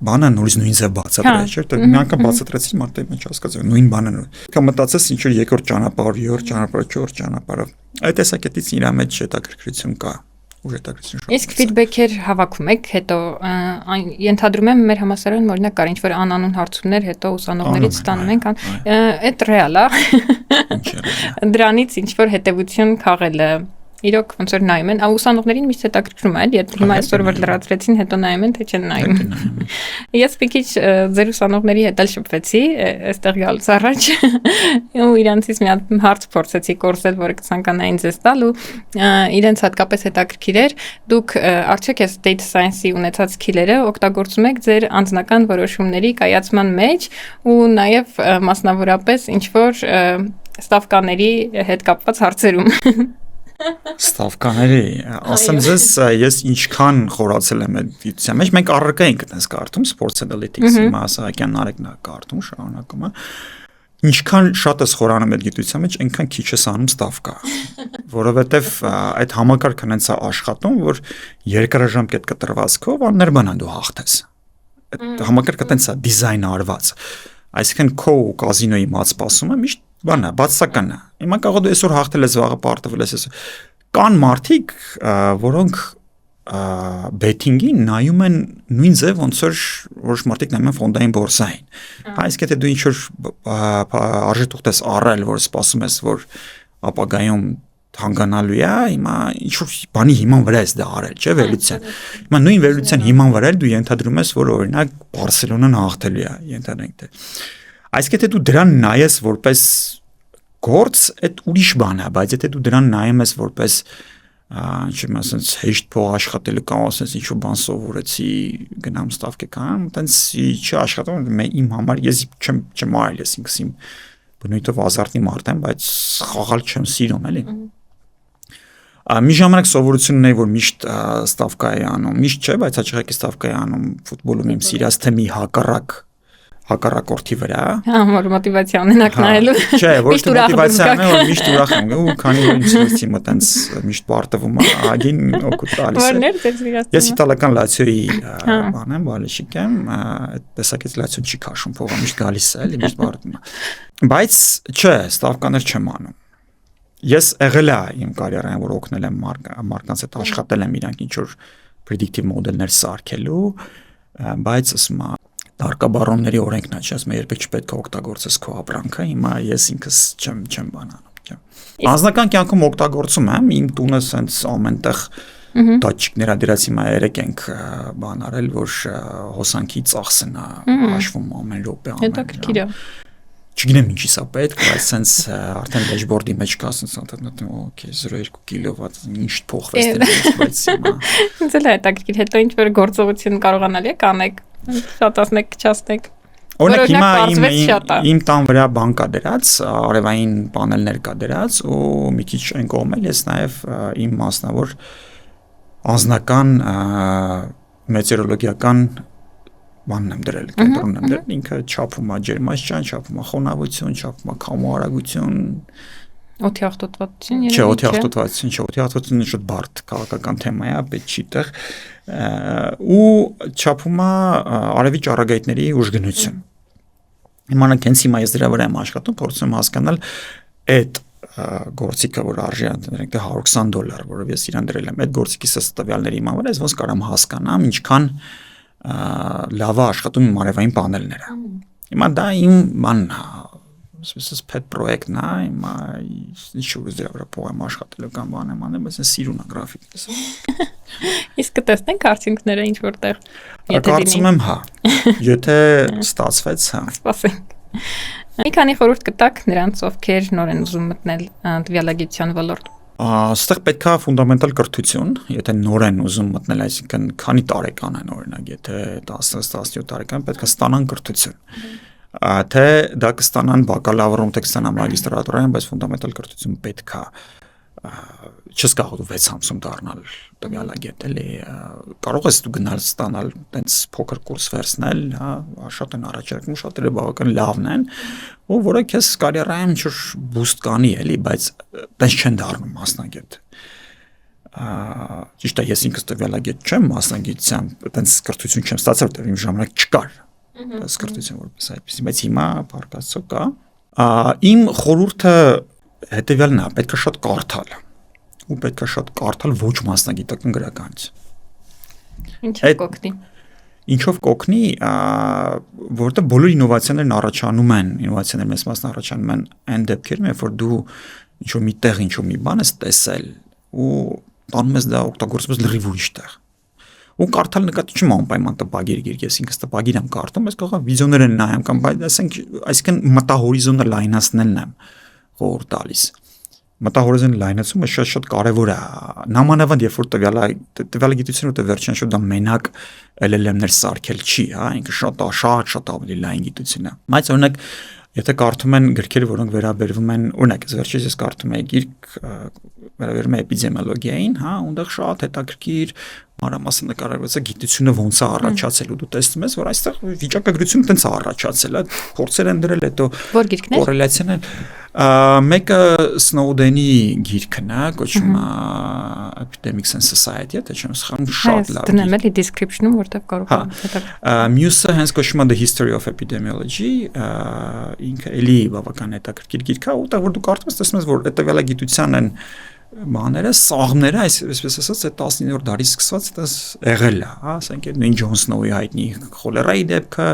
բանը նորից նույն ձև բացատրել, չէ՞, մի անգամ բացատրեցի, մարդը ինչ հասկացավ, նույն բանը։ Կամ մտածես ինչ որ երկրորդ ճանապարհ, երրորդ ճանապարհ, չորրորդ ճանապարհ։ Այդ տեսակետից իր մեջ հետաքրքրություն կա։ Իսկ ֆիդբեքեր հավաքում եք, հետո ենթադրում եմ մեր համալսարանում օրինակ կար ինչ-որ անանուն հարցումներ, հետո ուսանողներից ստանում ենք, այդ ռեալ է։ Դրանից ինչ-որ հետևություն քաղելը իրոք ոնց որ նայում են, ուսանողներին միշտ հետաքրքրում է, եթե հիմա այսօր որ լրացրեցին, հետո նայում են, թե չեն նայում։ Ես մի քիչ ձեր ուսանողների հետ էլ շփվեցի, այստեղ գալուց առաջ, ու իրանցից մի հատ հարց փորձեցի կորսել, որը կցանկանային ձեզ տալ ու իրենց հատկապես հետաքրքիր էր, դուք արդյոք այս data science-ի ունեցած skills-երը օգտագործում եք ձեր անձնական որոշումների կայացման մեջ ու նաև մասնավորապես ինչ որ ստավկաների հետ կապված հարցերում։ Ստավկաների, ասեմ ձեզ, ես ինչքան խորացել եմ այդ դիտության մեջ, մենք առարկա ենք այդպես կարդում, Sports Analytics, հիմա Սահակյանն Արեգն է կարդում, շարունակում է։ Ինչքան շատ ես խորանում այդ գիտության մեջ, այնքան քիչ ես անում ստավկա, որովհետև այդ համակարգն հենց է աշխատում, որ երկարաժամկետ կտրվածքով աներբանան դու հաղթես։ Այդ համակարգը տենց է դիզայն արված։ Այսինքն քո կազինոյի մած սպասումը միշտ բանա, բացական է։ Հիմա կարող դու այսօր հաղթել ես, վաղը պարտվել ես։ Կան մարդիկ, որոնք բեթինգին նայում են նույն ձև, ոնց որ որոշ մարդիկ նայում են ֆոնդային բորսային։ Այսինքն եթե դու ինչ-որ արժեթուղթ ես առել, որ սպասում ես, որ ապագայում հանգանալու է, հիմա ինչ-որ բանի հիման վրա ես դա արել, չէ՞, վերլուծության։ Հիմա նույն վերլուծության հիման վրա դու ենթադրում ես, որ օրինակ Բարսելոնան հաղթելու է, ենթադրենք թե։ Այսինքն եթե դու դրան նայես որպես գործ, այդ ուրիշ բան է, բայց եթե դու դրան նայում ես որպես ինչի՞ ասած հեշտ փող աշխատելու կամ ասած ինչ-որ բան սովորեցի, գնամ ստավկե կամ այտենց չի աշխատում, իմ համար ես չեմ արել, ես ինքս իմ բնույթով ազարտի մարդ եմ, բայց խաղալ չեմ սիրում, էլի։ Մի ժամանակ սովորություն ունեի, որ միշտ ստավկա էի անում, միշտ չէ, բայց հաճախակի ստավկա էի անում ֆուտբոլում իմ սիրած թեմի հակառակորդի վրա։ Որ մոտիվացիա ունենաք նայելու։ Չէ, ոչ թե մոտիվացիա ունեմ, որ միշտ ուրախ եմ, ու քանի որ իմ սիրած թիմը տենց միշտ պարտվում է, ագին օգուտ տալիս է։ Որներ ձեր սիրած։ Ես իտալական Լացիոյի բան եմ, բալիշիկ եմ, այդ տեսակից Լացիոն չի քաշում փողը, միշտ գալիս է, էլի միշտ պարտվում է։ Բայց չէ, ստավկաներ չեմ անում։ Ես եղել է իմ կարիերայում, որ օգնել եմ մարկանց հետ աշխատել եմ իրանք ինչ որ predictive մոդելներ սարքելու, բայց ասում եմ Տարկաբարոնների օրենքն է, չէ՞, ասում եմ երբեք չպետք է օգտագործես քո ապրանքը, հիմա ես ինքս չեմ բան անում, չէ։ Անձնական կյանքում օգտագործում եմ, իմ տունը սենց ամենտեղ դատչիկներ դրած հիմա երեք ենք բան արել, որ հոսանքի ծախսն է հաշվում ամեն րոպե ամեն։ Հետաքրքիր է։ Չգիտեմ ինչի սա պետք, բայց սենց արդեն դեշբորդի մեջ կա, սենց անտանոթ, օքեյ 0.2 կիլովատ, ինչ փոխվեց դրանից, բայց հիմա։ Ինձ էլ հետաքրքիր, հետո ինչ որ գործողություն կարողանալ եք անեք, շատացնեք, քչացնեք։ Օրինակ հիմա իմ տան վրա բան կա դրած, արևային պանելներ կա դրած, ու մի քիչ այն կողմել ես նաև իմ մասնավոր անձնական մեծերոլոգիական բանն եմ դրել, կենտրոնն եմ դրել, ինքը չափում է ջերմաստիճան, չափում է խոնավություն, չափում է քամու արագություն, Օդի աղտոտվածություն Չէ, օդի աղտոտվածություն, չէ, օդի աղտոտությունը շատ բարդ քաղաքական թեմա է, պետք չի տեղ ու չափում է արևի ճառագայթների ուժգնություն։ Իմանանք հենց հիմա ես դրա վրա եմ աշխատում, փորձում եմ հասկանալ այդ գործիքը, որ արժի ընդհանրենք $120, որով ես իրան դրել եմ, այդ գործիքի տվյալների հիման վրա, ես ոնց կարամ հասկանամ, ինչքան լավ է աշխատում իմ արևային պանելները։ Հիմա դա իմ բանն է, ասես pet պրոյեկտն է, հիմա ինչ-որ դրա վրա փող եմ աշխատել կամ բան եմ անել, բայց ես սիրուն եմ գրաֆիկս։ Իսկ կտեսնենք արդյունքները ինչ որտեղ։ Կարծում եմ հա։ Եթե ստացվեց, հա։ Սպասենք։ Մի քանի խորհուրդ կտաք նրանց, ովքեր նոր են ուզում մտնել տվյալագիտության ոլորտ։ Այստեղ պետք է ֆունդամենտալ կրթություն, եթե նոր են ուզում մտնել, այսինքն քանի տարեկան են օրինակ, եթե 10-17 տարեկան, պետք է ստանան կրթություն։ Թե դա կստանան բակալավրում, թե կստանան մագիստրատուրայում, բայց ֆունդամենտալ կրթություն պետք է չես կարող 6 ամսում դառնալ տվյալագետ, էլի կարող ես դու գնալ ստանալ տենց փոքր կուրս վերցնել, հա, շատ են առաջարկում, շատերը բավական լավն են, ու որը քեզ կարիերայում ինչ-որ բուստ կանի, էլի, բայց տենց չեն դառնում մասնագետ։ Ճիշտ է, ես ինքս տվյալագետ չեմ, մասնագիտությամբ տենց կրթություն չեմ ստացել, որտեղ իմ ժամանակ չկար։ Դա կրթություն որպես այդպեսի, բայց հիմա բարգացո կա։ Իմ խորհուրդը հետևյալն է, պետք է շատ կարդալ։ Ու պետք է շատ կարդալ ոչ մասնագիտական գրականից։ Ինչով կօգնի։ Ինչով կօգնի, որովհետև բոլոր ինովացիաներն առաջանում են, ինովացիաները մեծ մասն առաջանում են այն դեպքերում, երբ որ դու ինչ-որ մի տեղ, ինչ-որ մի բան ես տեսել ու տանում ես դա օգտագործում ես լրիվ ուրիշ տեղ։ Ու կարդալ նկատի չեմ անպայման տպագիր գիրք, ես ինքս տպագիր եմ կարդում, ես կարող եմ վիդեոներ են նայեմ կամ բայց ասենք, այսինքն մտահորիզոնը լայնացնելն եմ խորհուրդ տալիս։ Մտահորիզոնը լայնացումը շատ կարևոր է։ Նամանավանդ երբ որ տվյալագիտությունը դե վերջին շուտ դա մենակ LLM-ներ սարքել չի, հա, ինքը շատ ավելի լայն գիտություն է։ Բայց օրինակ եթե կարդում են գրքեր, որոնք վերաբերվում են, օրինակ վերջից ես կարդում եի գիրք վերաբերում է էպիդեմիոլոգիային, հա, ունդեղ շատ հետաքրքիր մանրամասն նկարագրված է գիտությունը ոնց է առաջացել ու դու տեսնում ես, որ այստեղ վիճակագրությունը տենց է առաջացել, փորձեր են դրել, հետո կորելացիան են։ Մեկը Սնոուդենի գիրքն է, կոչվում է Epidemics and Society, թե չեմ սխալվում, շատ լավ։ Դնում եմ էլի description-ում, որտեղ կարող եմ հետաքրքիր։ Մյուսը հենց կոչվում է The History of Epidemiology, ինքը էլի բավական հետաքրքիր գիրք է, ուտեղ որ դու կարդում ես, տեսնում ես, որ տվյալագիտության են բաները, սաղմները, այսպես ասած, այդ 19-րդ դարից սկսված դա եղել է, հա, ասենք նույն Ջոն Սնոուի հայտնի խոլերայի դեպքը,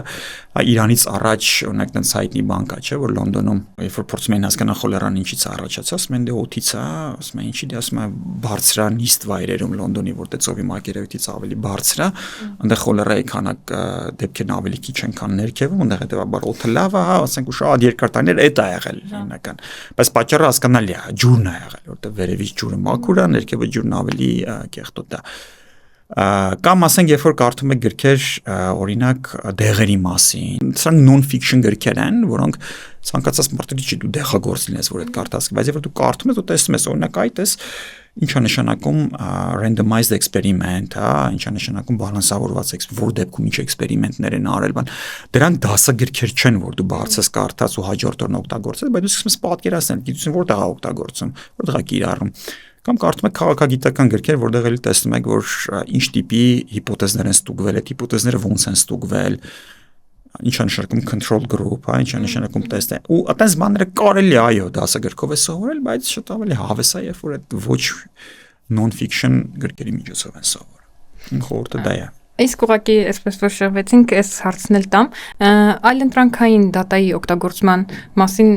Իրանից առաջ օրինակ տենց հայտնի բան կա, չէ, որ Լոնդոնում, երբ որ փորձում էին հասկանալ խոլերան ինչից է առաջացած, ասում են դե օդից է, ասում են ինչի, դե ասում են բարձրանիստ վայրերում Լոնդոնի, որտեղ ծովի մակերևույթից ավելի բարձր է, այնտեղ խոլերայի քանակ դեպքերն ավելի քիչ են, քան ներքևում, այնտեղ հետեւաբար օդը լավ է, հա, ասենք ու շատ երկար տարիներ այդ է եղել հիմնական, բայց պատճառը հասկանալի է, ջուրն է եղել, որտեղ վերևից ջուրը մաքուր է, ներքևը ջուրն ավելի կեղտոտ է։ Կամ ասենք երբ որ կարդում եք գրքեր օրինակ դեղերի մասին, սրանք non-fiction գրքեր են, որոնք ցանկացած մարդու չի դու դեղագործ լինես, որ այդ կարդաս, բայց երբ որ դու կարդում ես ու տեսնում ես օրինակ այդ էս ինչ է նշանակում randomized experiment, հա, ինչ է նշանակում բալանսավորված որ դեպքում ինչ էքսպերիմենտներ են արել, բան դրանք դասագրքեր չեն, որ դու բարձես կարդաս ու հաջորդ օրն օգտագործես, բայց դու սկսում ես պատկերացնել գիտություն որտեղ է օգտագործում, որտեղ է կիրառում։ Կամ կարդում եք քաղաքագիտական գրքեր, որտեղ էլի տեսնում եք, որ ինչ տիպի հիպոթեզներ են ստուգվել, այդ հիպոթեզները ոնց են ստուգվել, ինչ է նշանակում control group, ինչ է նշանակում տեստ է։ Ու այդպես բաները կարելի է, այո, դասագրքով է սովորել, բայց շատ ավելի հավես է, երբ որ այդ ոչ non-fiction գրքերի միջոցով են սովորում։ Խորհուրդը դա է։ Իսկ ուղղակի այսպես որ շեղվեցինք, այս հարցնել տամ, այլընտրանքային դատայի օգտագործման մասին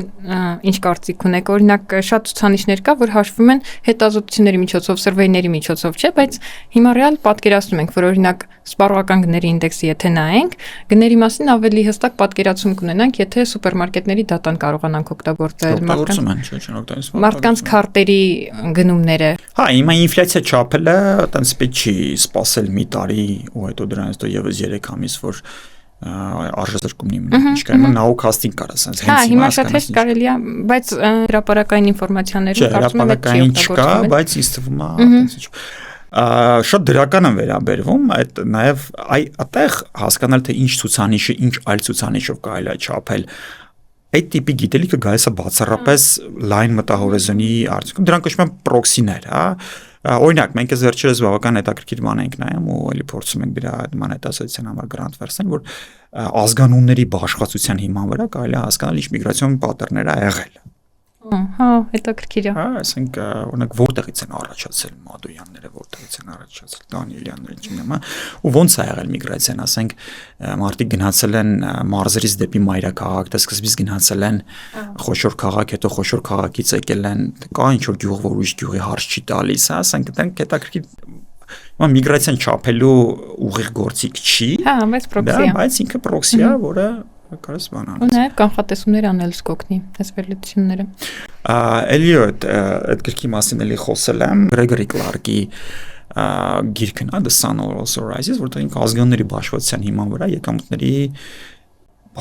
ինչ կարծիք ունեք, օրինակ շատ ցուցանիշներ կա, որ հաշվում են հետազոտությունների միջոցով, սերվերների միջոցով, չէ, բայց հիմա ռեալ պատկերացնում ենք, որ օրինակ սպառողական գների ինդեքսի եթե նայենք, գների մասին ավելի հստակ պատկերացում կունենանք, եթե սուպերմարկետների դատան կարողանանք օգտագործել մարդկանց քարտերի գնումները։ Հա, հիմա ինֆլյացիա չափելը այտենց պետք չի սпасել մի տարի ու հետո դրանից հետո եւս 3 ամիս, որ արժեզրկումն իմն ինչ կա, նաուքաստինգ կար ասենց հենց հիմա շատ հեշտ կարելի է, բայց հրապարակային ինֆորմացիաներում կարծում եմ չի օգտագործվում, բայց ինձ թվում է այտենց շատ դրական են վերաբերվում, այդ նաև այդտեղ հասկանալ թե ինչ ցուցանիշը ինչ այլ ցուցանիշով կարելի է չափել այդ տիպի գիտելիքը գալիս է բացառապես լայն մտահորիզոնի արդյունքում, դրանք կոչվում են պրոքսիներ, հա։ Օրինակ, մենք այս վերջերս բավական հետաքրքիր բան ենք նայում ու էլի փորձում ենք դրա մանետազոտության համար գրանտ վերցնել, որ ազգանունների բաշխվածության հիման վրա կարելի է հասկանալ ինչ միգրացիոն պատերներ ա եղել։ Հա, հետաքրքիր է։ Հա, ասենք օրինակ որտեղից են առաջացել մադոյանները, որտեղից են առաջացել դանիելյանները, չգիտեմ, ու ոնց է եղել միգրացիան, ասենք մարդիկ գնացել են մարզերից դեպի մայրաքաղաք, դա սկզբից գնացել են խոշոր քաղաք, հետո խոշոր քաղաքից եկել են, կա ինչ որ գյուղ, որ ուրիշ գյուղի հարց չի տալիս, հա, ասենք դրանք հետաքրքիր միգրացիան չափելու ուղիղ գործիք չի։ Հա, բայց պրոքսի է։ Բայց ինքը պրոքսի է, որը կարես բան անել։ Ու նաև կանխատեսումներ անել կօգնի այս վերլուծությունները։ Էլիոտ այդ գրքի մասին էլի խոսել եմ Գրեգորի Կլարկի գիրքն է The Sun Also Rises, որտեղ ինքը ազգանունների բաշխվածության հիման վրա եկամուտների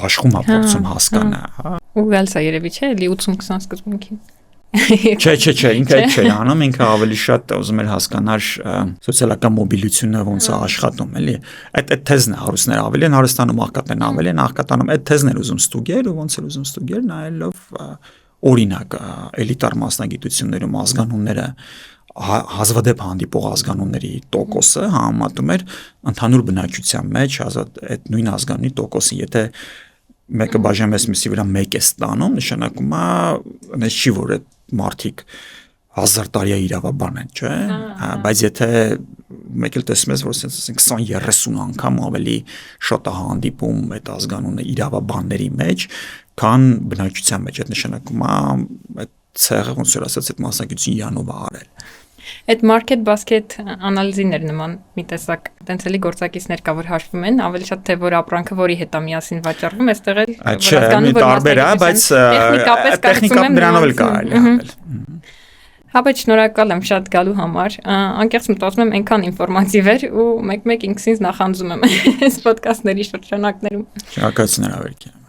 բաշխում է փորձում հասկանա, հա։ Ու գալիս է երևի չէ, էլի 80-20 սկզբունքին։ Չէ, ինքը այդ չէ անում, ինքը ավելի շատ ուզում էր հասկանալ սոցիալական մոբիլությունը ոնց է աշխատում, էլի։ Այդ թեզն է հարուստները ավելի են հարստանում, աղքատներն ավելի են աղքատանում, այդ թեզն էր ուզում ստուգել ու ոնց էր ուզում ստուգել նայելով օրինակ էլիտար մասնագիտություններում ազգանունները հազվադեպ հանդիպող ազգանունների տոկոսը համեմատում էր ընդհանուր բնակչության մեջ այդ նույն ազգանունի տոկոսը, եթե մեկը բաժանվեց մյուսի վրա 1 է ստանում, նշանակում է այնպես չի որ այդ մարդիկ 1000 տարի իրավաբան են, չէ՞, բայց եթե մեկ էլ տեսնում ես, որ ասենք 20-30 անգամ ավելի շատ է հանդիպում այդ ազգանունը իրավաբանների մեջ, քան բնակչության մեջ, այդ նշանակում է այդ ցեղը ոնց որ ասած այդ մասնակցություն իրանով է արել։ Այդ market basket անալիզիներ նման մի տեսակ տենց էլի գործակիցներ կա որ հաշվում են, ավելի շատ թե որ ապրանքը որի հետ է միասին վաճառվում, այստեղ էլ հասկանում որ տարբեր է, բայց տեխնիկապես դրանով էլ կարելի է անել։ Հա, բայց շնորհակալ եմ շատ գալու համար։ Անկեղծ մտածում եմ այնքան ինֆորմատիվ էր ու մեկ-մեկ ինքս ինձ նախանձում եմ այս ոդկասթների շրջանակներում։ Շնորհակալություն հրավերին։